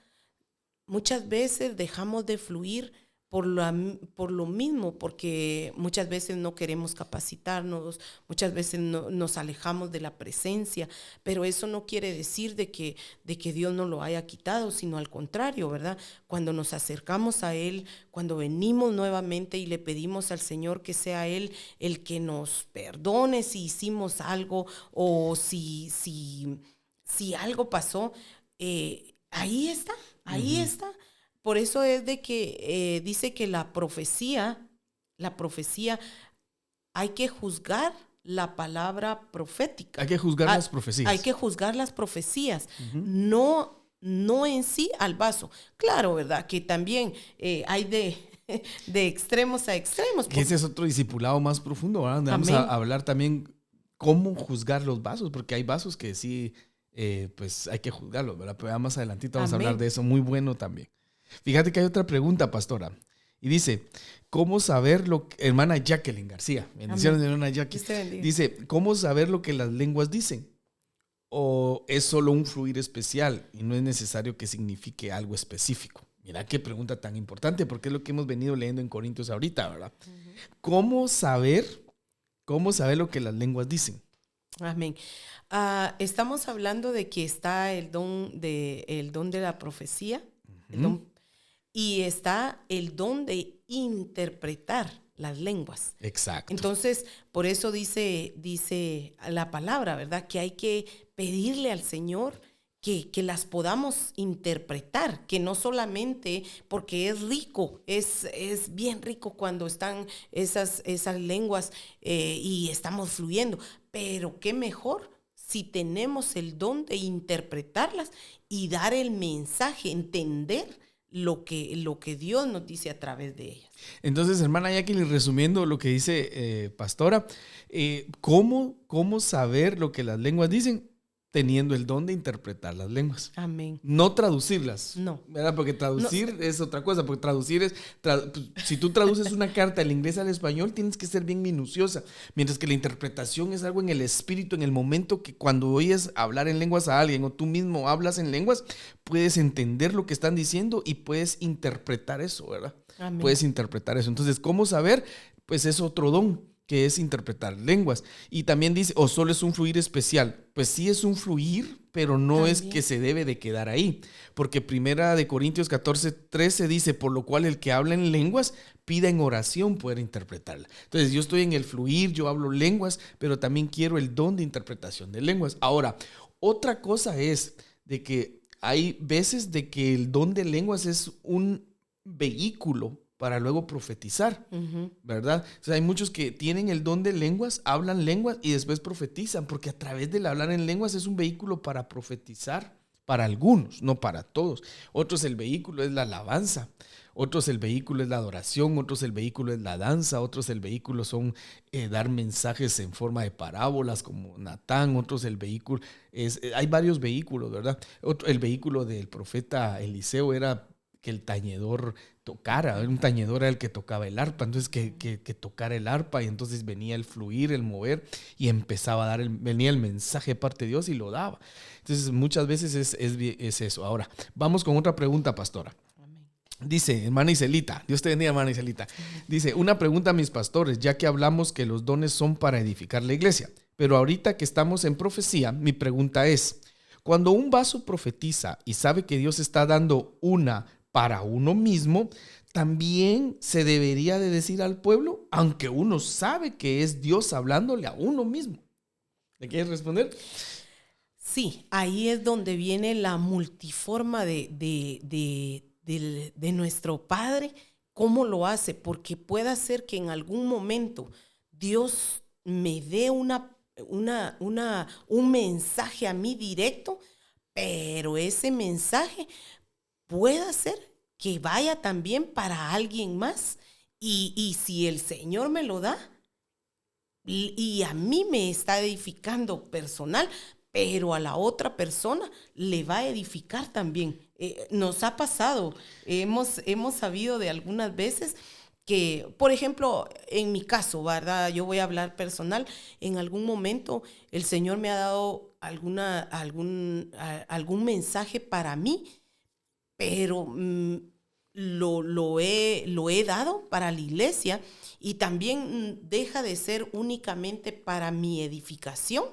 Muchas veces dejamos de fluir por lo mismo, porque muchas veces no queremos capacitarnos, muchas veces nos alejamos de la presencia, pero eso no quiere decir de que Dios no lo haya quitado, sino al contrario, ¿verdad? Cuando nos acercamos a Él, cuando venimos nuevamente y le pedimos al Señor que sea Él el que nos perdone si hicimos algo o si algo pasó, ahí está. Ahí está. Por eso es de que dice que la profecía, hay que juzgar la palabra profética. Hay que juzgar las profecías. Hay que juzgar las profecías, no en sí al vaso. Claro, ¿verdad? Que también hay de extremos a extremos. Que ese es otro discipulado más profundo, ¿verdad? Donde vamos a hablar también cómo juzgar los vasos, porque hay vasos que sí... pues hay que juzgarlo, ¿verdad? Pero ya más adelantito vamos a hablar de eso, muy bueno también. Fíjate que hay otra pregunta, pastora, y dice, ¿cómo saber lo que, hermana Jacqueline García, bendiciones de hermana Jacqueline, dice, ¿cómo saber lo que las lenguas dicen? ¿O es solo un fluir especial y no es necesario que signifique algo específico? Mira qué pregunta tan importante, porque es lo que hemos venido leyendo en Corintios ahorita, ¿verdad? ¿Cómo saber lo que las lenguas dicen? Amén. Estamos hablando de que está el don de la profecía, y está el don de interpretar las lenguas. Exacto. Entonces, por eso dice la palabra, ¿verdad? Que hay que pedirle al Señor que las podamos interpretar, que no solamente, porque es rico, es bien rico cuando están esas lenguas y estamos fluyendo, pero qué mejor si tenemos el don de interpretarlas y dar el mensaje, entender lo que Dios nos dice a través de ellas. Entonces, hermana Jacqueline, resumiendo lo que dice pastora, ¿cómo saber lo que las lenguas dicen? Teniendo el don de interpretar las lenguas. Amén. No traducirlas. No. ¿Verdad? Porque traducir es otra cosa. Porque traducir es... si tú traduces una carta del inglés al español, tienes que ser bien minuciosa. Mientras que la interpretación es algo en el espíritu, en el momento que cuando oyes hablar en lenguas a alguien o tú mismo hablas en lenguas, puedes entender lo que están diciendo y puedes interpretar eso, ¿verdad? Amén. Puedes interpretar eso. Entonces, ¿cómo saber? Pues es otro don, que es interpretar lenguas. Y también dice, o solo es un fluir especial. Pues sí es un fluir, pero no también es que se debe de quedar ahí. Porque 1 Corintios 14:13 dice, por lo cual el que habla en lenguas, pida en oración poder interpretarla. Entonces yo estoy en el fluir, yo hablo lenguas, pero también quiero el don de interpretación de lenguas. Ahora, otra cosa es de que hay veces de que el don de lenguas es un vehículo para luego profetizar, ¿verdad? O sea, hay muchos que tienen el don de lenguas, hablan lenguas y después profetizan, porque a través del hablar en lenguas es un vehículo para profetizar, para algunos, no para todos. Otros el vehículo es la alabanza, otros el vehículo es la adoración, otros el vehículo es la danza, otros el vehículo son dar mensajes en forma de parábolas como Natán, otros el vehículo es, hay varios vehículos, ¿verdad? El vehículo del profeta Eliseo era que el tañedor tocara, un tañedor era el que tocaba el arpa, entonces que tocara el arpa y entonces venía el fluir, el mover y empezaba a dar, venía el mensaje de parte de Dios y lo daba. Entonces muchas veces es eso. Ahora, vamos con otra pregunta, pastora. Dice, hermana Iselita, Dios te bendiga, hermana Iselita. Dice, una pregunta a mis pastores, ya que hablamos que los dones son para edificar la iglesia, pero ahorita que estamos en profecía, mi pregunta es, cuando un vaso profetiza y sabe que Dios está dando una para uno mismo, también se debería de decir al pueblo, aunque uno sabe que es Dios hablándole a uno mismo. ¿Le quieres responder? Sí, ahí es donde viene la multiforma de nuestro Padre. ¿Cómo lo hace? Porque puede ser que en algún momento Dios me dé un mensaje a mí directo, pero ese mensaje puede ser que vaya también para alguien más. Y si el Señor me lo da y a mí me está edificando personal, pero a la otra persona le va a edificar también. Nos ha pasado, hemos sabido de algunas veces que, por ejemplo, en mi caso, ¿verdad? Yo voy a hablar personal, en algún momento el Señor me ha dado algún mensaje para mí, pero lo he dado para la iglesia y también deja de ser únicamente para mi edificación,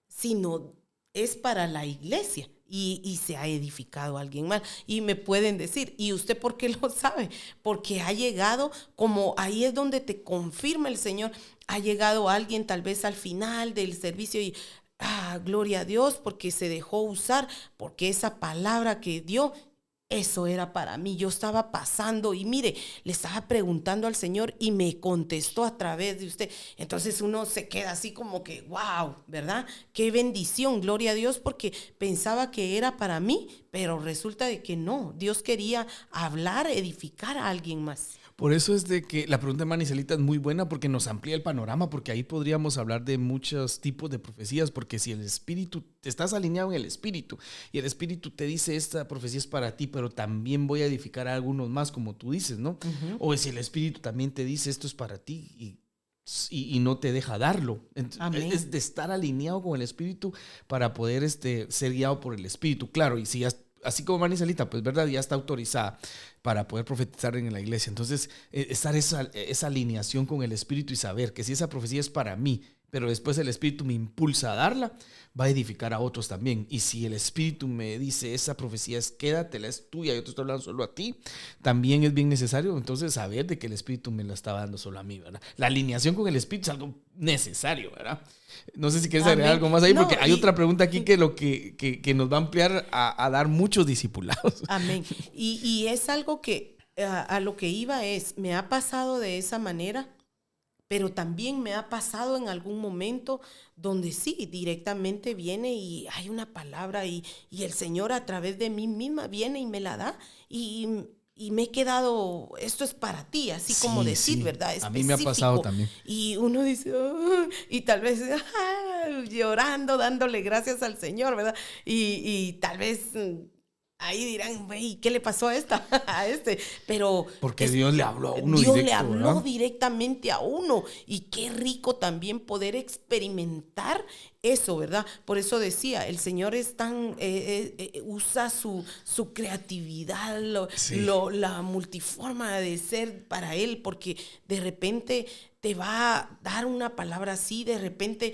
sino es para la iglesia y se ha edificado a alguien más. Y me pueden decir, ¿y usted por qué lo sabe? Porque ha llegado, como ahí es donde te confirma el Señor, ha llegado alguien tal vez al final del servicio y gloria a Dios porque se dejó usar, porque esa palabra que dio, eso era para mí. Yo estaba pasando y mire, le estaba preguntando al Señor y me contestó a través de usted. Entonces uno se queda así como que, wow, ¿verdad? Qué bendición, gloria a Dios, porque pensaba que era para mí, pero resulta de que no. Dios quería hablar, edificar a alguien más. Por eso es de que la pregunta de Manicelita es muy buena porque nos amplía el panorama, porque ahí podríamos hablar de muchos tipos de profecías, porque si el espíritu, te estás alineado en el espíritu y el espíritu te dice esta profecía es para ti, pero también voy a edificar a algunos más como tú dices, ¿no? O si el espíritu también te dice esto es para ti y no te deja darlo. Amén. Es de estar alineado con el espíritu para poder ser guiado por el espíritu, claro, y si ya así como Manicelita, pues verdad, ya está autorizada para poder profetizar en la iglesia. Entonces, estar esa alineación con el Espíritu y saber que si esa profecía es para mí, pero después el Espíritu me impulsa a darla, va a edificar a otros también. Y si el Espíritu me dice esa profecía es quédatela, es tuya, yo te estoy hablando solo a ti, también es bien necesario entonces saber de que el Espíritu me la estaba dando solo a mí, ¿verdad? La alineación con el Espíritu es algo necesario, ¿verdad? No sé si quieres agregar algo más ahí, porque hay otra pregunta aquí que nos va a ampliar a dar muchos discipulados. Amén. Y es algo que a lo que iba me ha pasado de esa manera, pero también me ha pasado en algún momento donde sí, directamente viene y hay una palabra y el Señor a través de mí misma viene y me la da y me he quedado, esto es para ti, así como decir, sí. ¿verdad? A mí me ha pasado también. Y uno dice, y tal vez llorando, dándole gracias al Señor, ¿verdad? Y tal vez ahí dirán, güey, ¿qué le pasó a a este? Pero porque Dios le habló a uno Dios directo, le habló, ¿verdad? directamente a uno. Y qué rico también poder experimentar eso, ¿verdad? Por eso decía, el Señor es tan, usa su creatividad, la multiforma de ser para Él, porque de repente te va a dar una palabra así, de repente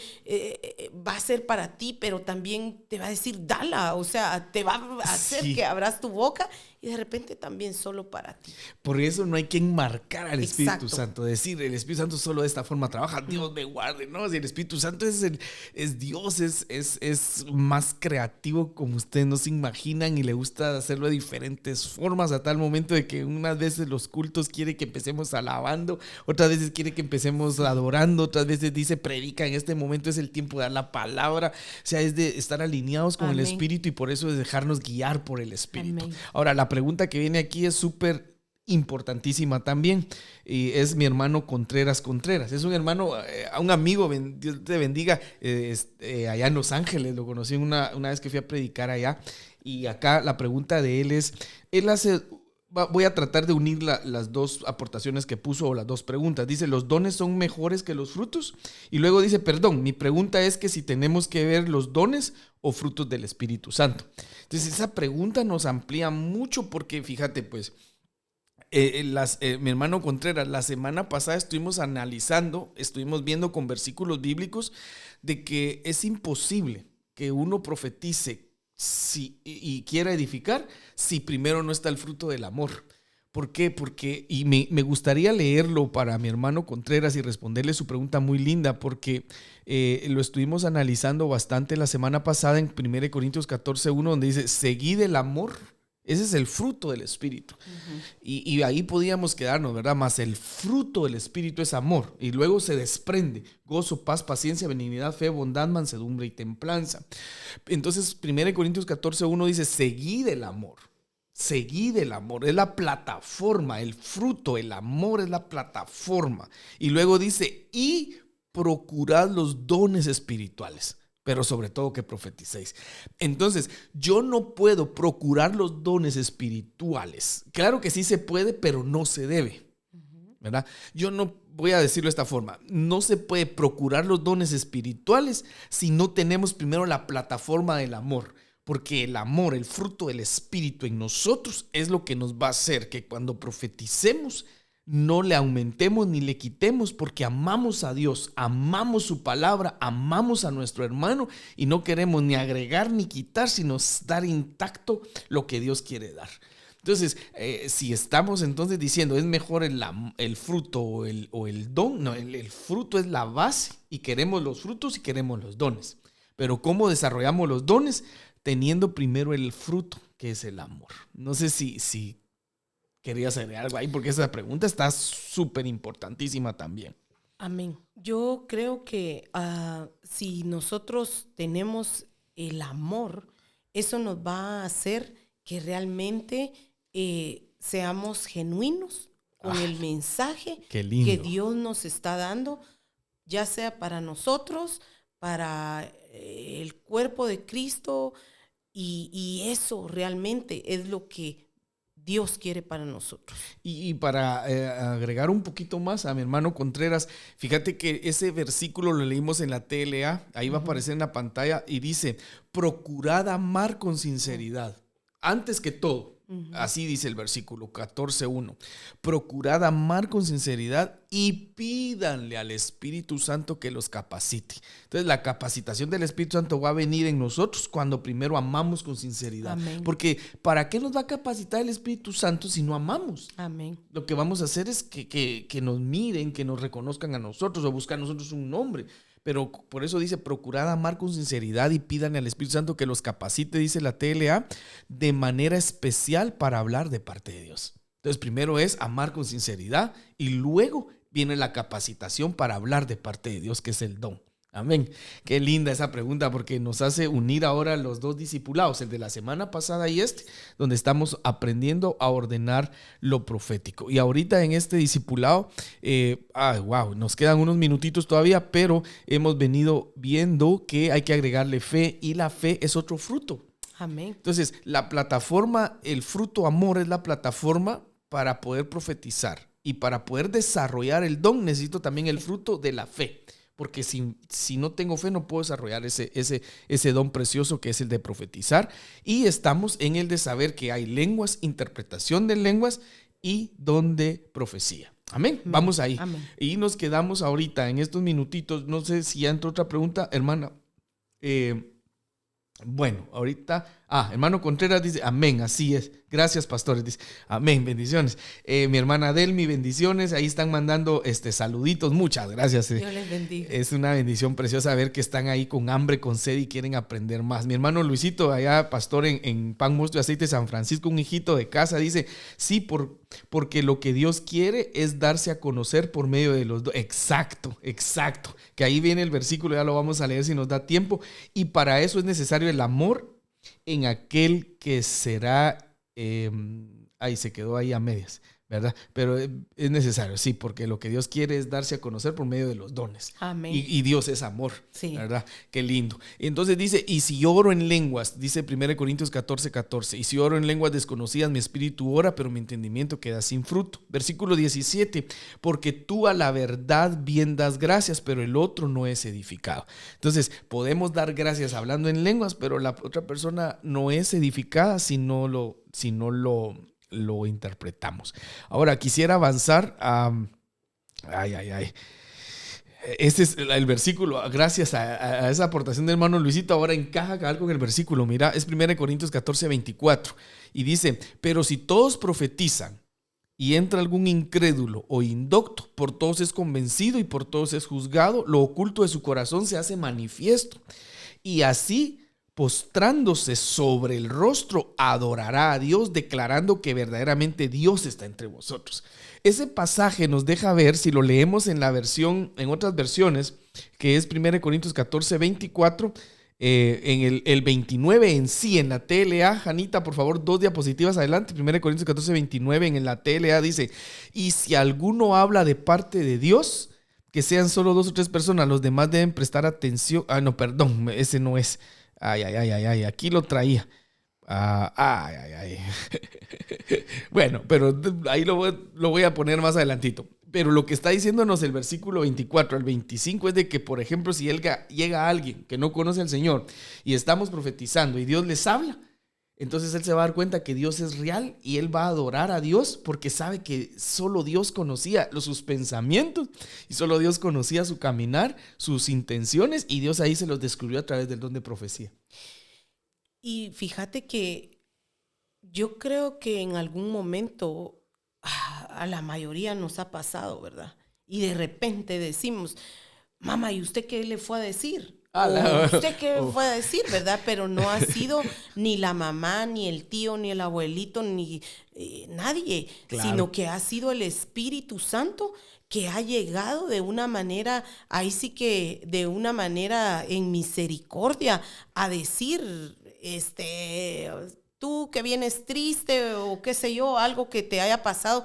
va a ser para ti, pero también te va a decir, dala, o sea, te va a hacer que abras tu boca y de repente también solo para ti. Por eso no hay que enmarcar al Espíritu Exacto. Santo, decir, el Espíritu Santo solo de esta forma trabaja, Dios me guarde, no, si el Espíritu Santo es Dios, es más creativo como ustedes no se imaginan y le gusta hacerlo de diferentes formas, a tal momento de que unas veces los cultos quiere que empecemos alabando, otras veces quiere que empecemos adorando, otras veces dice predica, en este momento es el tiempo de dar la palabra, o sea, es de estar alineados con el Espíritu y por eso es dejarnos guiar por el Espíritu. Amén. Ahora, la pregunta que viene aquí es súper importantísima también, y es mi hermano Contreras. Es un hermano, un amigo, Dios te bendiga, allá en Los Ángeles, lo conocí una vez que fui a predicar allá, y acá la pregunta de él es, voy a tratar de unir las dos aportaciones que puso, o las dos preguntas. Dice, ¿los dones son mejores que los frutos? Y luego dice, perdón, mi pregunta es que si tenemos que ver los dones o frutos del Espíritu Santo. Entonces esa pregunta nos amplía mucho porque fíjate pues, mi hermano Contreras, la semana pasada estuvimos viendo con versículos bíblicos de que es imposible que uno profetice y quiera edificar si primero no está el fruto del amor. ¿Por qué? Porque, y me gustaría leerlo para mi hermano Contreras y responderle su pregunta muy linda, porque lo estuvimos analizando bastante la semana pasada en 1 Corintios 14:1, donde dice, seguid el amor. Ese es el fruto del Espíritu. Uh-huh. Y ahí podíamos quedarnos, ¿verdad? Más el fruto del Espíritu es amor. Y luego se desprende gozo, paz, paciencia, benignidad, fe, bondad, mansedumbre y templanza. Entonces, 1 Corintios 14:1 dice, seguid el amor. Seguid el amor. Es la plataforma, el fruto, el amor es la plataforma. Y luego dice, y procurad los dones espirituales, pero sobre todo que profeticéis. Entonces, yo no puedo procurar los dones espirituales. Claro que sí se puede, pero no se debe, ¿verdad? Yo no voy a decirlo de esta forma. No se puede procurar los dones espirituales si no tenemos primero la plataforma del amor. Porque el amor, el fruto del Espíritu en nosotros es lo que nos va a hacer que cuando profeticemos no le aumentemos ni le quitemos, porque amamos a Dios, amamos su palabra, amamos a nuestro hermano y no queremos ni agregar ni quitar, sino dar intacto lo que Dios quiere dar. Entonces, si estamos entonces diciendo es mejor el fruto o el don, no, el fruto es la base y queremos los frutos y queremos los dones. Pero ¿cómo desarrollamos los dones? Teniendo primero el fruto, que es el amor. No sé si querías agregar algo ahí, porque esa pregunta está súper importantísima también. Amén. Yo creo que si nosotros tenemos el amor, eso nos va a hacer que realmente seamos genuinos con el mensaje que Dios nos está dando, ya sea para nosotros, para el cuerpo de Cristo, y eso realmente es lo que Dios quiere para nosotros. Y para agregar un poquito más a mi hermano Contreras, fíjate que ese versículo lo leímos en la TLA, ahí va a aparecer en la pantalla y dice, procurad amar con sinceridad, antes que todo. Así dice el versículo 14:1. Procurad amar con sinceridad y pídanle al Espíritu Santo que los capacite. Entonces la capacitación del Espíritu Santo va a venir en nosotros cuando primero amamos con sinceridad. Amén. Porque ¿para qué nos va a capacitar el Espíritu Santo si no amamos? Amén. Lo que vamos a hacer es que nos miren, que nos reconozcan a nosotros o buscar a nosotros un nombre. Pero por eso dice, procurad amar con sinceridad y pídanle al Espíritu Santo que los capacite, dice la TLA, de manera especial para hablar de parte de Dios. Entonces, primero es amar con sinceridad y luego viene la capacitación para hablar de parte de Dios, que es el don. Amén. Qué linda esa pregunta, porque nos hace unir ahora los dos discipulados, el de la semana pasada y donde estamos aprendiendo a ordenar lo profético. Y ahorita en este discipulado, nos quedan unos minutitos todavía, pero hemos venido viendo que hay que agregarle fe, y la fe es otro fruto. Amén. Entonces, la plataforma, el fruto amor es la plataforma para poder profetizar, y para poder desarrollar el don necesito también el fruto de la fe. Porque si no tengo fe no puedo desarrollar ese don precioso que es el de profetizar. Y estamos en el de saber que hay lenguas, interpretación de lenguas y don de profecía. Amén. Vamos ahí. Amén. Y nos quedamos ahorita en estos minutitos. No sé si ya entró otra pregunta, hermana. Bueno, ahorita, hermano Contreras dice, amén, así es. Gracias, pastores. Dice, amén, bendiciones. Mi hermana Delmi, bendiciones. Ahí están mandando saluditos. Muchas gracias. Dios les bendiga. Es una bendición preciosa ver que están ahí con hambre, con sed y quieren aprender más. Mi hermano Luisito, allá pastor en Pan, Mosto y Aceite San Francisco, un hijito de casa, dice, sí, porque lo que Dios quiere es darse a conocer por medio de los dos. Exacto. Que ahí viene el versículo, ya lo vamos a leer si nos da tiempo. Y para eso es necesario el amor en aquel que será... ahí se quedó ahí a medias, ¿verdad? Pero es necesario, sí, porque lo que Dios quiere es darse a conocer por medio de los dones. Amén. Y Dios es amor, sí, ¿verdad? Qué lindo. Entonces dice, y si oro en lenguas, dice 1 Corintios 14:14, y si oro en lenguas desconocidas, mi espíritu ora, pero mi entendimiento queda sin fruto. Versículo 17, porque tú a la verdad bien das gracias, pero el otro no es edificado. Entonces, podemos dar gracias hablando en lenguas, pero la otra persona no es edificada si no lo interpretamos. Ahora quisiera avanzar a... Este es el versículo, gracias a esa aportación del hermano Luisito, ahora encaja con el versículo. Mira, es 1 Corintios 14:24 y dice, pero si todos profetizan y entra algún incrédulo o indocto, por todos es convencido y por todos es juzgado, lo oculto de su corazón se hace manifiesto, y así postrándose sobre el rostro, adorará a Dios, declarando que verdaderamente Dios está entre vosotros. Ese pasaje nos deja ver, si lo leemos en otras versiones, que es 1 Corintios 14:24, en el 29 en sí, en la TLA, Janita, por favor, 2 diapositivas adelante. 1 Corintios 14:29 en la TLA dice, y si alguno habla de parte de Dios, que sean solo 2 o 3 personas, los demás deben prestar atención. No, perdón, ese no es. Aquí lo traía. Bueno, pero ahí lo voy a poner más adelantito. Pero lo que está diciéndonos el versículo 24 al 25 es de que, por ejemplo, si llega alguien que no conoce al Señor y estamos profetizando y Dios les habla, entonces él se va a dar cuenta que Dios es real y él va a adorar a Dios porque sabe que solo Dios conocía sus pensamientos y solo Dios conocía su caminar, sus intenciones, y Dios ahí se los descubrió a través del don de profecía. Y fíjate que yo creo que en algún momento a la mayoría nos ha pasado, ¿verdad? Y de repente decimos, mamá, ¿y usted qué le fue a decir? ¿Usted qué fue a decir, verdad? Pero no ha sido ni la mamá, ni el tío, ni el abuelito, ni nadie, claro, sino que ha sido el Espíritu Santo que ha llegado de una manera, ahí sí que de una manera en misericordia, a decir, tú que vienes triste o qué sé yo, algo que te haya pasado,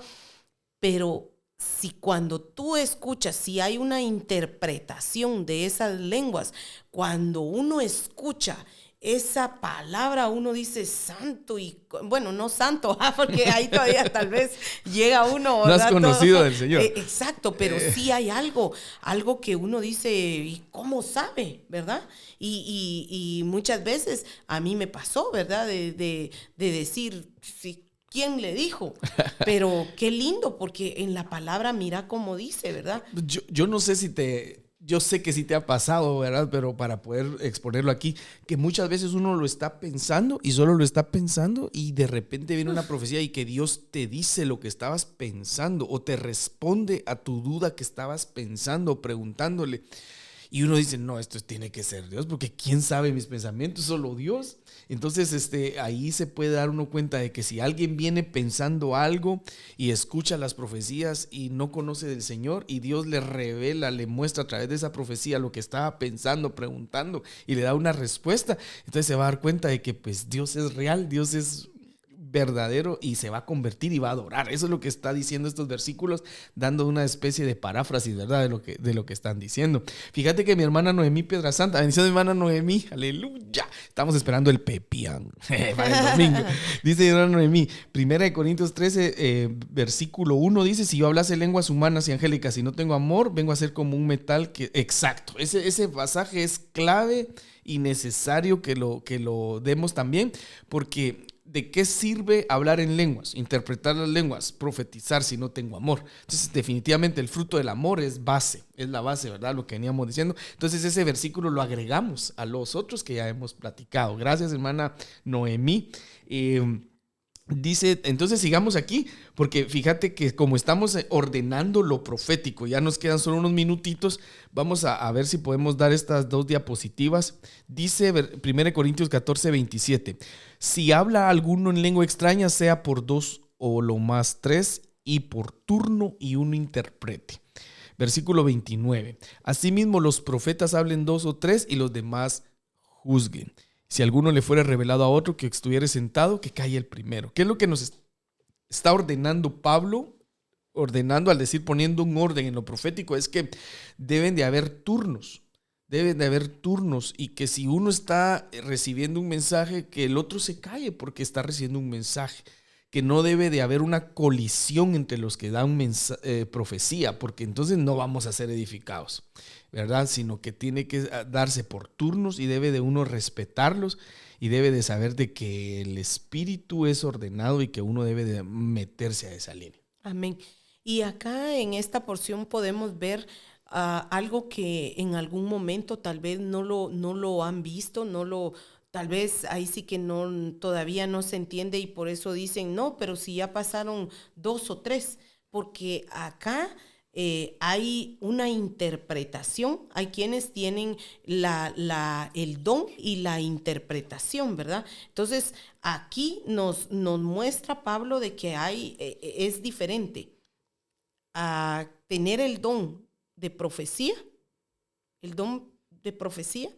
pero si cuando tú escuchas, si hay una interpretación de esas lenguas, cuando uno escucha esa palabra, uno dice santo, y bueno, no santo, porque ahí todavía tal vez llega uno. No has conocido del Señor. Exacto, pero sí hay algo que uno dice, ¿y cómo sabe? ¿Verdad? Y muchas veces a mí me pasó, ¿verdad? De decir, sí, ¿quién le dijo? Pero qué lindo, porque en la palabra mira cómo dice, ¿verdad? Yo no sé yo sé que sí te ha pasado, ¿verdad? Pero para poder exponerlo aquí, que muchas veces uno lo está pensando y solo lo está pensando y de repente viene una profecía y que Dios te dice lo que estabas pensando o te responde a tu duda que estabas pensando o preguntándole. Y uno dice, no, esto tiene que ser Dios, porque ¿quién sabe mis pensamientos? Solo Dios. Entonces, ahí se puede dar uno cuenta de que si alguien viene pensando algo y escucha las profecías y no conoce del Señor, y Dios le revela, le muestra a través de esa profecía lo que estaba pensando, preguntando, y le da una respuesta, entonces se va a dar cuenta de que pues Dios es real, Dios es verdadero y se va a convertir y va a adorar. Eso es lo que está diciendo estos versículos, dando una especie de paráfrasis, ¿verdad? De lo que están diciendo. Fíjate que mi hermana Noemí Piedrasanta, bendición de mi hermana Noemí, aleluya. Estamos esperando el pepián para el domingo. Dice mi hermana Noemí, 1 Corintios 13, versículo 1, dice, si yo hablase lenguas humanas y angélicas y no tengo amor, vengo a ser como un metal que... Exacto, ese pasaje es clave y necesario que lo demos también, porque ¿de qué sirve hablar en lenguas, interpretar las lenguas, profetizar si no tengo amor? Entonces, definitivamente el fruto del amor es la base, ¿verdad? Lo que veníamos diciendo. Entonces, ese versículo lo agregamos a los otros que ya hemos platicado. Gracias, hermana Noemí. Dice, entonces sigamos aquí, porque fíjate que como estamos ordenando lo profético, ya nos quedan solo unos minutitos, vamos a ver si podemos dar estas 2 diapositivas. Dice 1 Corintios 14, 27, si habla alguno en lengua extraña, sea por 2 o lo más 3, y por turno y uno interprete. Versículo 29, asimismo los profetas hablen 2 o 3 y los demás juzguen. Si alguno le fuera revelado a otro que estuviera sentado, que calle el primero. ¿Qué es lo que nos está ordenando Pablo? Ordenando, al decir poniendo un orden en lo profético, es que deben de haber turnos. Deben de haber turnos, y que si uno está recibiendo un mensaje, que el otro se calle porque está recibiendo un mensaje. Que no debe de haber una colisión entre los que dan profecía, porque entonces no vamos a ser edificados, ¿verdad? Sino que tiene que darse por turnos y debe de uno respetarlos y debe de saber de que el espíritu es ordenado y que uno debe de meterse a esa línea. Amén. Y acá en esta porción podemos ver algo que en algún momento tal vez no lo han visto, tal vez ahí sí que todavía no se entiende, y por eso dicen, no, pero si ya pasaron 2 o 3, porque acá hay una interpretación, hay quienes tienen el don y la interpretación, ¿verdad? Entonces, aquí nos muestra Pablo de que es diferente a tener el don de profecía,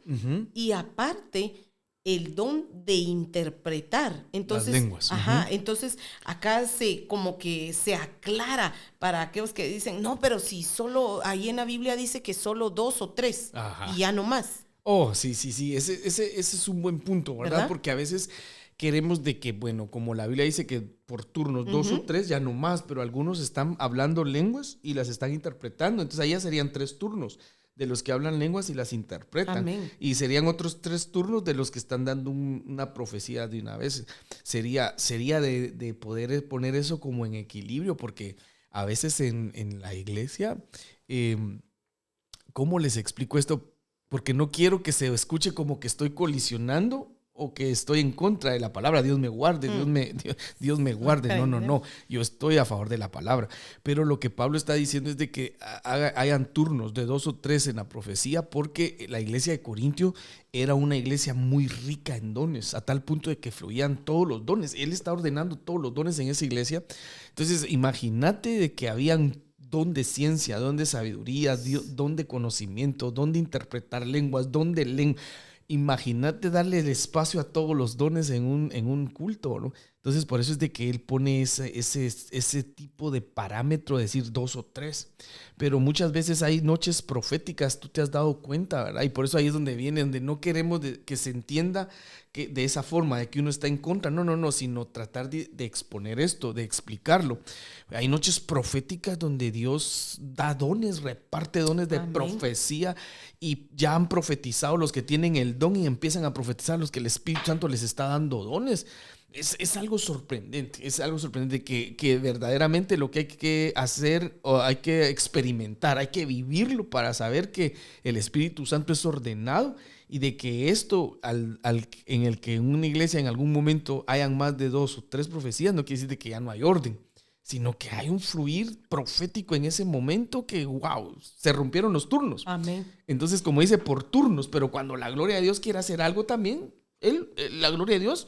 Uh-huh. y aparte el don de interpretar. Entonces, las lenguas. Entonces acá como que se aclara para aquellos que dicen, no, pero si solo ahí en la Biblia dice que solo 2 o 3 y ya no más. Oh, sí, ese es un buen punto, ¿verdad? Porque a veces queremos de que, bueno, como la Biblia dice que por turnos 2 o 3 ya no más, pero algunos están hablando lenguas y las están interpretando, entonces ahí ya serían 3 turnos de los que hablan lenguas y las interpretan. Amén. Y serían otros 3 turnos de los que están dando una profecía de una vez. Sería de poder poner eso como en equilibrio, porque a veces en la iglesia, ¿cómo les explico esto? Porque no quiero que se escuche como que estoy colisionando o que estoy en contra de la palabra. Dios me guarde, Dios me guarde. Okay. No. Yo estoy a favor de la palabra. Pero lo que Pablo está diciendo es de que hayan turnos de 2 o 3 en la profecía, porque la iglesia de Corintio era una iglesia muy rica en dones, a tal punto de que fluían todos los dones. Él está ordenando todos los dones en esa iglesia. Entonces, imagínate de que habían don de ciencia, don de sabiduría, don de conocimiento, don de interpretar lenguas, don de lengua. Imagínate darle el espacio a todos los dones en un culto, ¿no? Entonces, por eso es de que él pone ese tipo de parámetro, decir 2 o 3. Pero muchas veces hay noches proféticas, tú te has dado cuenta, ¿verdad? Y por eso ahí es donde viene, donde no queremos que se entienda que de esa forma, de que uno está en contra. No, sino tratar de exponer esto, de explicarlo. Hay noches proféticas donde Dios da dones, reparte dones de Amén. profecía, y ya han profetizado los que tienen el don y empiezan a profetizar los que el Espíritu Santo les está dando dones. Es algo sorprendente, que verdaderamente lo que hay que hacer, o hay que experimentar, hay que vivirlo para saber que el Espíritu Santo es ordenado, y de que esto, en el que en una iglesia en algún momento hayan más de 2 o 3 profecías, no quiere decir de que ya no hay orden, sino que hay un fluir profético en ese momento que, wow, se rompieron los turnos. Amén. Entonces, como dice, por turnos, pero cuando la gloria de Dios quiere hacer algo también, la gloria de Dios,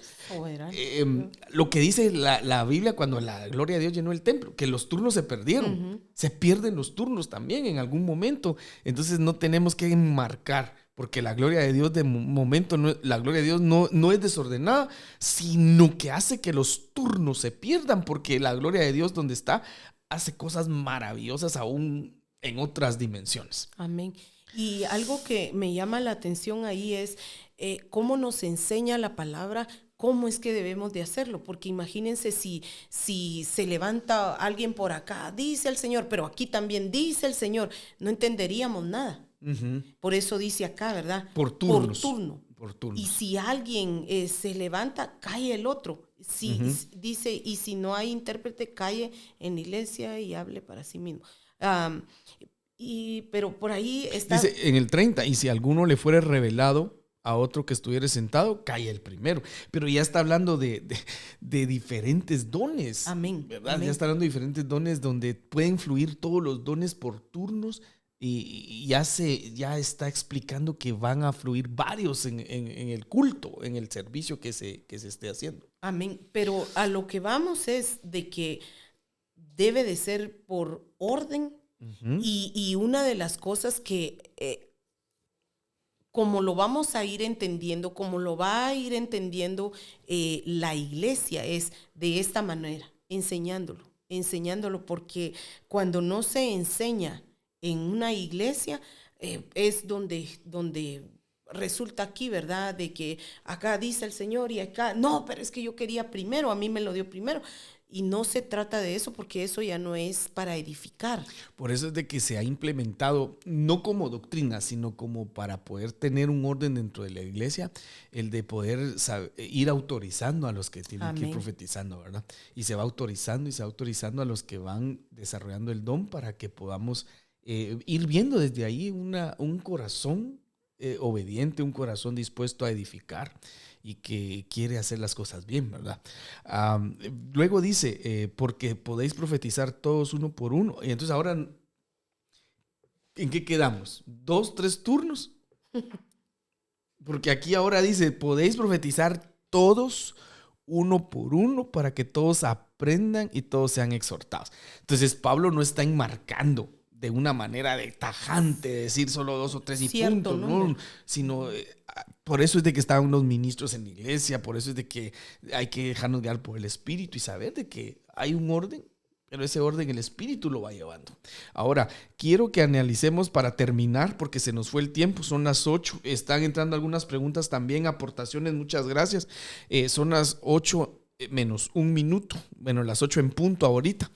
lo que dice la Biblia cuando la gloria de Dios llenó el templo, que los turnos se perdieron, se pierden los turnos también en algún momento. Entonces no tenemos que enmarcar, porque la gloria de Dios de momento, la gloria de Dios no es desordenada, sino que hace que los turnos se pierdan, porque la gloria de Dios donde está hace cosas maravillosas aún en otras dimensiones. Amén. Y algo que me llama la atención ahí es cómo nos enseña la palabra, cómo es que debemos de hacerlo, porque imagínense si se levanta alguien por acá, dice el Señor, pero aquí también dice el Señor, no entenderíamos nada. Por eso dice acá, ¿verdad? Por turnos. Por turno. Y si alguien se levanta, cae el otro. Dice, y si no hay intérprete, calle en la iglesia y hable para sí mismo. Pero por ahí está... Dice en el 30, y si alguno le fuere revelado a otro que estuviera sentado, cae el primero. Pero ya está hablando de diferentes dones. Amén. ¿Verdad? Amén. Ya está hablando de diferentes dones donde pueden fluir todos los dones por turnos y ya está explicando que van a fluir varios en el culto, en el servicio que se esté haciendo. Amén. Pero a lo que vamos es de que debe de ser por orden. Y una de las cosas que, como lo vamos a ir entendiendo, como lo va a ir entendiendo la iglesia, es de esta manera, enseñándolo, porque cuando no se enseña en una iglesia, es donde resulta aquí, ¿verdad? De que acá dice el Señor y acá, no, pero es que yo quería primero, a mí me lo dio primero. Y no se trata de eso, porque eso ya no es para edificar. Por eso es de que se ha implementado, no como doctrina, sino como para poder tener un orden dentro de la iglesia, el de poder ir autorizando a los que tienen que ir profetizando, ¿verdad? Y se va autorizando a los que van desarrollando el don para que podamos ir viendo desde ahí un corazón obediente, un corazón dispuesto a edificar y que quiere hacer las cosas bien, ¿verdad? Luego dice, porque podéis profetizar todos uno por uno. Y entonces ahora, ¿en qué quedamos? ¿2, 3 turnos? Porque aquí ahora dice, podéis profetizar todos uno por uno para que todos aprendan y todos sean exhortados. Entonces Pablo no está enmarcando de una manera de tajante, de decir solo 2 o 3 y punto, ¿no? Sino por eso es de que están los ministros en la iglesia, por eso es de que hay que dejarnos guiar por el Espíritu y saber de que hay un orden, pero ese orden el Espíritu lo va llevando. Ahora, quiero que analicemos para terminar, porque se nos fue el tiempo, son las 8, están entrando algunas preguntas también, aportaciones, muchas gracias. Son las 8 menos 1 minuto, bueno, las 8 en punto ahorita.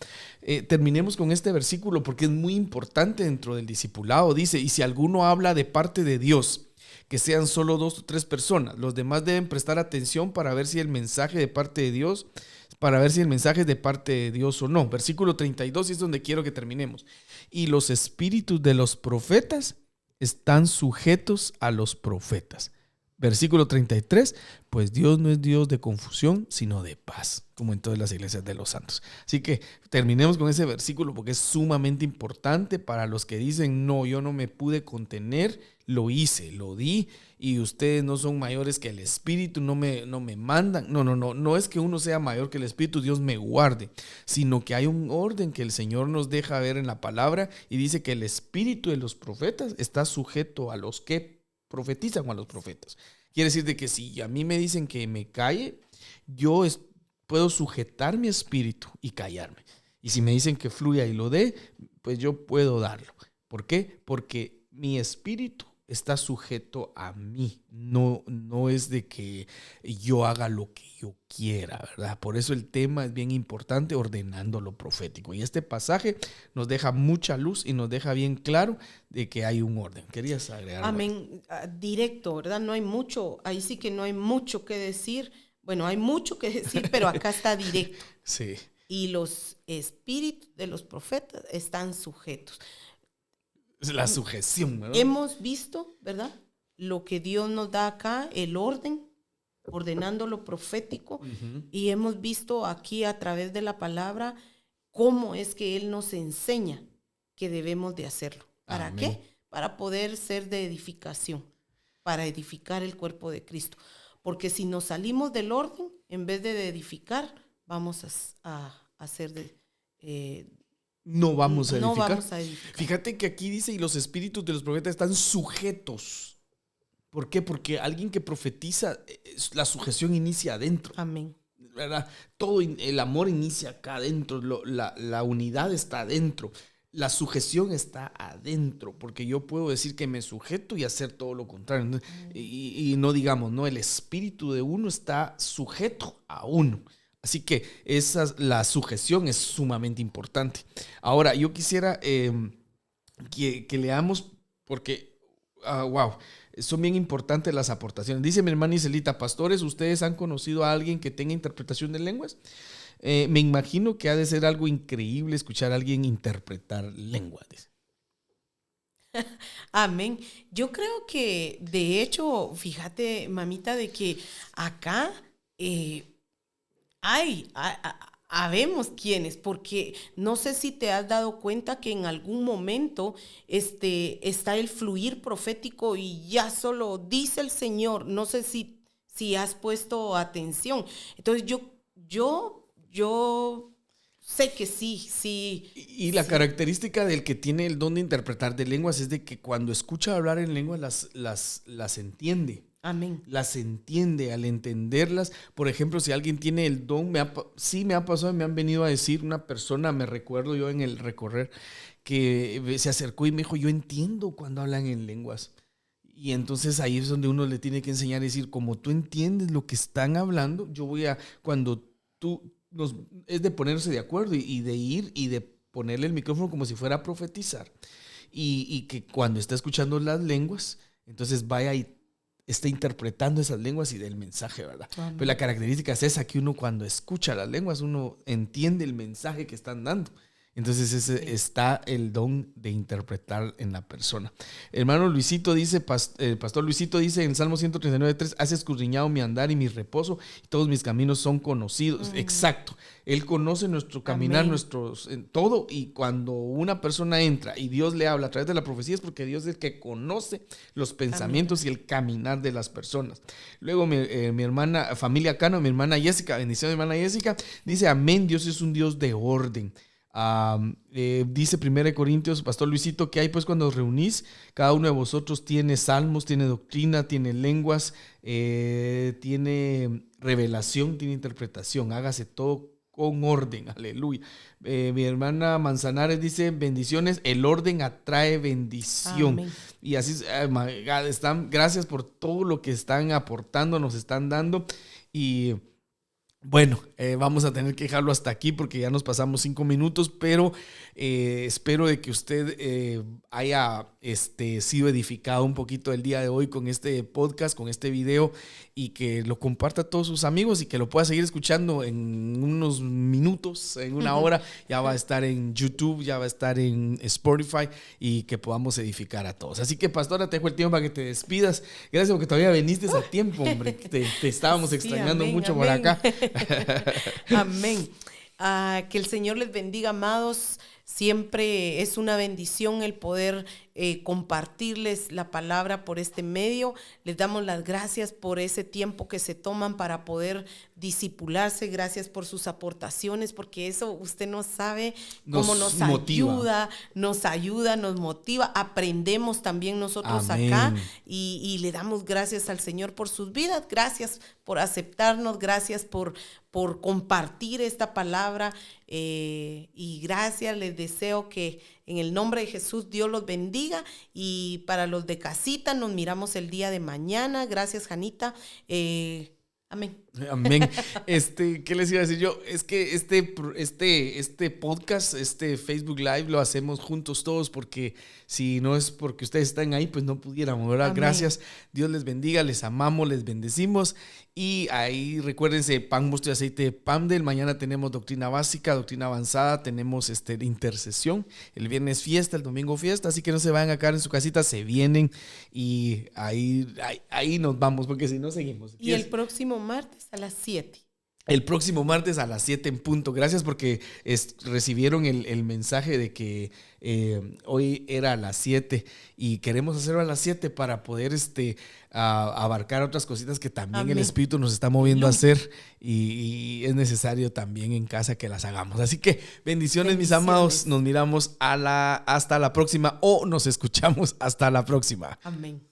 Terminemos con este versículo porque es muy importante dentro del discipulado. Dice, y si alguno habla de parte de Dios, que sean solo 2 o 3 personas, los demás deben prestar atención para ver si el mensaje de parte de Dios, es de parte de Dios o no. Versículo 32 es donde quiero que terminemos. Y los espíritus de los profetas están sujetos a los profetas. Versículo 33, pues Dios no es Dios de confusión, sino de paz, como en todas las iglesias de los santos. Así que terminemos con ese versículo porque es sumamente importante para los que dicen, no, yo no me pude contener, lo hice, lo di, y ustedes no son mayores que el Espíritu, no me mandan. No es que uno sea mayor que el Espíritu, Dios me guarde, sino que hay un orden que el Señor nos deja ver en la palabra y dice que el Espíritu de los profetas está sujeto a los que profetizan o a los profetas. Quiere decir de que si a mí me dicen que me calle, yo puedo sujetar mi espíritu y callarme. Y si me dicen que fluya y lo dé, pues yo puedo darlo. ¿Por qué? Porque mi espíritu está sujeto a mí. No es de que yo haga lo que yo quiera, ¿verdad? Por eso el tema es bien importante, ordenando lo profético. Y este pasaje nos deja mucha luz y nos deja bien claro de que hay un orden. ¿Querías agregar algo? Amén. Directo, ¿verdad? No hay mucho, ahí sí que no hay mucho que decir. Bueno, hay mucho que decir, pero acá está directo. Sí. Y los espíritus de los profetas están sujetos. Es la sujeción, ¿verdad? Hemos visto, ¿verdad? Lo que Dios nos da acá, el orden, ordenando lo profético. Y hemos visto aquí a través de la palabra cómo es que Él nos enseña que debemos de hacerlo. ¿Para qué? Para poder ser de edificación, para edificar el cuerpo de Cristo. Porque si nos salimos del orden, en vez de edificar, vamos a ser no vamos a edificar. No vamos a edificar. Fíjate que aquí dice, y los espíritus de los profetas están sujetos. ¿Por qué? Porque alguien que profetiza, la sujeción inicia adentro. Amén. ¿Verdad? Todo el amor inicia acá adentro, la unidad está adentro, la sujeción está adentro, porque yo puedo decir que me sujeto y hacer todo lo contrario. Y no digamos, no, el espíritu de uno está sujeto a uno. Así que la sujeción es sumamente importante. Ahora, yo quisiera que leamos, porque, wow, son bien importantes las aportaciones. Dice mi hermana Iselita, pastores, ¿ustedes han conocido a alguien que tenga interpretación de lenguas? Me imagino que ha de ser algo increíble escuchar a alguien interpretar lenguas. Amén. Yo creo que, de hecho, fíjate, mamita, de que acá habemos quienes, porque no sé si te has dado cuenta que en algún momento está el fluir profético y ya solo dice el Señor. No sé si has puesto atención. Entonces yo sé que sí. Y la característica del que tiene el don de interpretar de lenguas es de que cuando escucha hablar en lenguas las entiende. Amén. Las entiende. Al entenderlas, por ejemplo, si alguien tiene el don, me ha pasado, me han venido a decir una persona, me recuerdo yo en el recorrer, que se acercó y me dijo, yo entiendo cuando hablan en lenguas. Y entonces ahí es donde uno le tiene que enseñar a decir, como tú entiendes lo que están hablando, cuando es de ponerse de acuerdo y de ir y de ponerle el micrófono como si fuera a profetizar. Y que cuando está escuchando las lenguas, entonces vaya y está interpretando esas lenguas y del mensaje, ¿verdad? Pero la característica es esa, que uno cuando escucha las lenguas, uno entiende el mensaje que están dando. Entonces está el don de interpretar en la persona. Hermano Luisito dice, pastor Luisito dice en Salmo 139:3, has escudriñado mi andar y mi reposo, y todos mis caminos son conocidos. Exacto. Él conoce nuestro caminar, todo, y cuando una persona entra y Dios le habla a través de la profecía, es porque Dios es el que conoce los pensamientos y el caminar de las personas. Luego mi hermana, familia Cano, mi hermana Jessica, bendición de mi hermana Jessica, dice, amén, Dios es un Dios de orden. Dice 1 Corintios, pastor Luisito, ¿qué hay pues cuando os reunís? Cada uno de vosotros tiene salmos, tiene doctrina, tiene lenguas, tiene revelación, tiene interpretación. Hágase todo con orden, aleluya. Mi hermana Manzanares dice, bendiciones, el orden atrae bendición. Amén. Y así, gracias por todo lo que están aportando, nos están dando. Y bueno, vamos a tener que dejarlo hasta aquí porque ya nos pasamos 5 minutos, pero espero de que usted haya sido edificado un poquito el día de hoy con este podcast, con este video, y que lo comparta a todos sus amigos y que lo pueda seguir escuchando en unos minutos, en una hora. Ya va a estar en YouTube, ya va a estar en Spotify, y que podamos edificar a todos. Así que, pastora, te dejo el tiempo para que te despidas. Gracias porque todavía viniste a tiempo, hombre. Te estábamos extrañando mucho por acá. Amén. Que el Señor les bendiga, amados. Siempre es una bendición el poder compartirles la palabra por este medio. Les damos las gracias por ese tiempo que se toman para poder discipularse. Gracias por sus aportaciones, porque eso usted no sabe cómo nos ayuda, nos motiva. Aprendemos también nosotros acá, y le damos gracias al Señor por sus vidas. Gracias por aceptarnos, gracias por compartir esta palabra, y gracias. Les deseo que en el nombre de Jesús Dios los bendiga, y para los de casita nos miramos el día de mañana. Gracias, Janita. Amén. Amén. ¿Qué les iba a decir yo? Es que este podcast, este Facebook Live lo hacemos juntos todos, porque si no es porque ustedes están ahí, pues no pudiéramos, ¿verdad? Amén. Gracias. Dios les bendiga, les amamos, les bendecimos. Y ahí recuérdense, pan, mosto y aceite PAMDEL. Mañana tenemos doctrina básica, doctrina avanzada, tenemos intercesión. El viernes fiesta, el domingo fiesta, así que no se vayan a quedar en su casita, se vienen, y ahí nos vamos, porque si no seguimos. Y el próximo martes a las 7. el próximo martes a las 7 en punto. Gracias porque recibieron el mensaje de que hoy era a las 7 y queremos hacerlo a las 7 para poder abarcar otras cositas que también Amén. el Espíritu nos está moviendo a hacer y es necesario también en casa que las hagamos. Así que bendiciones, mis amados. Nos miramos hasta la próxima o nos escuchamos hasta la próxima. Amén.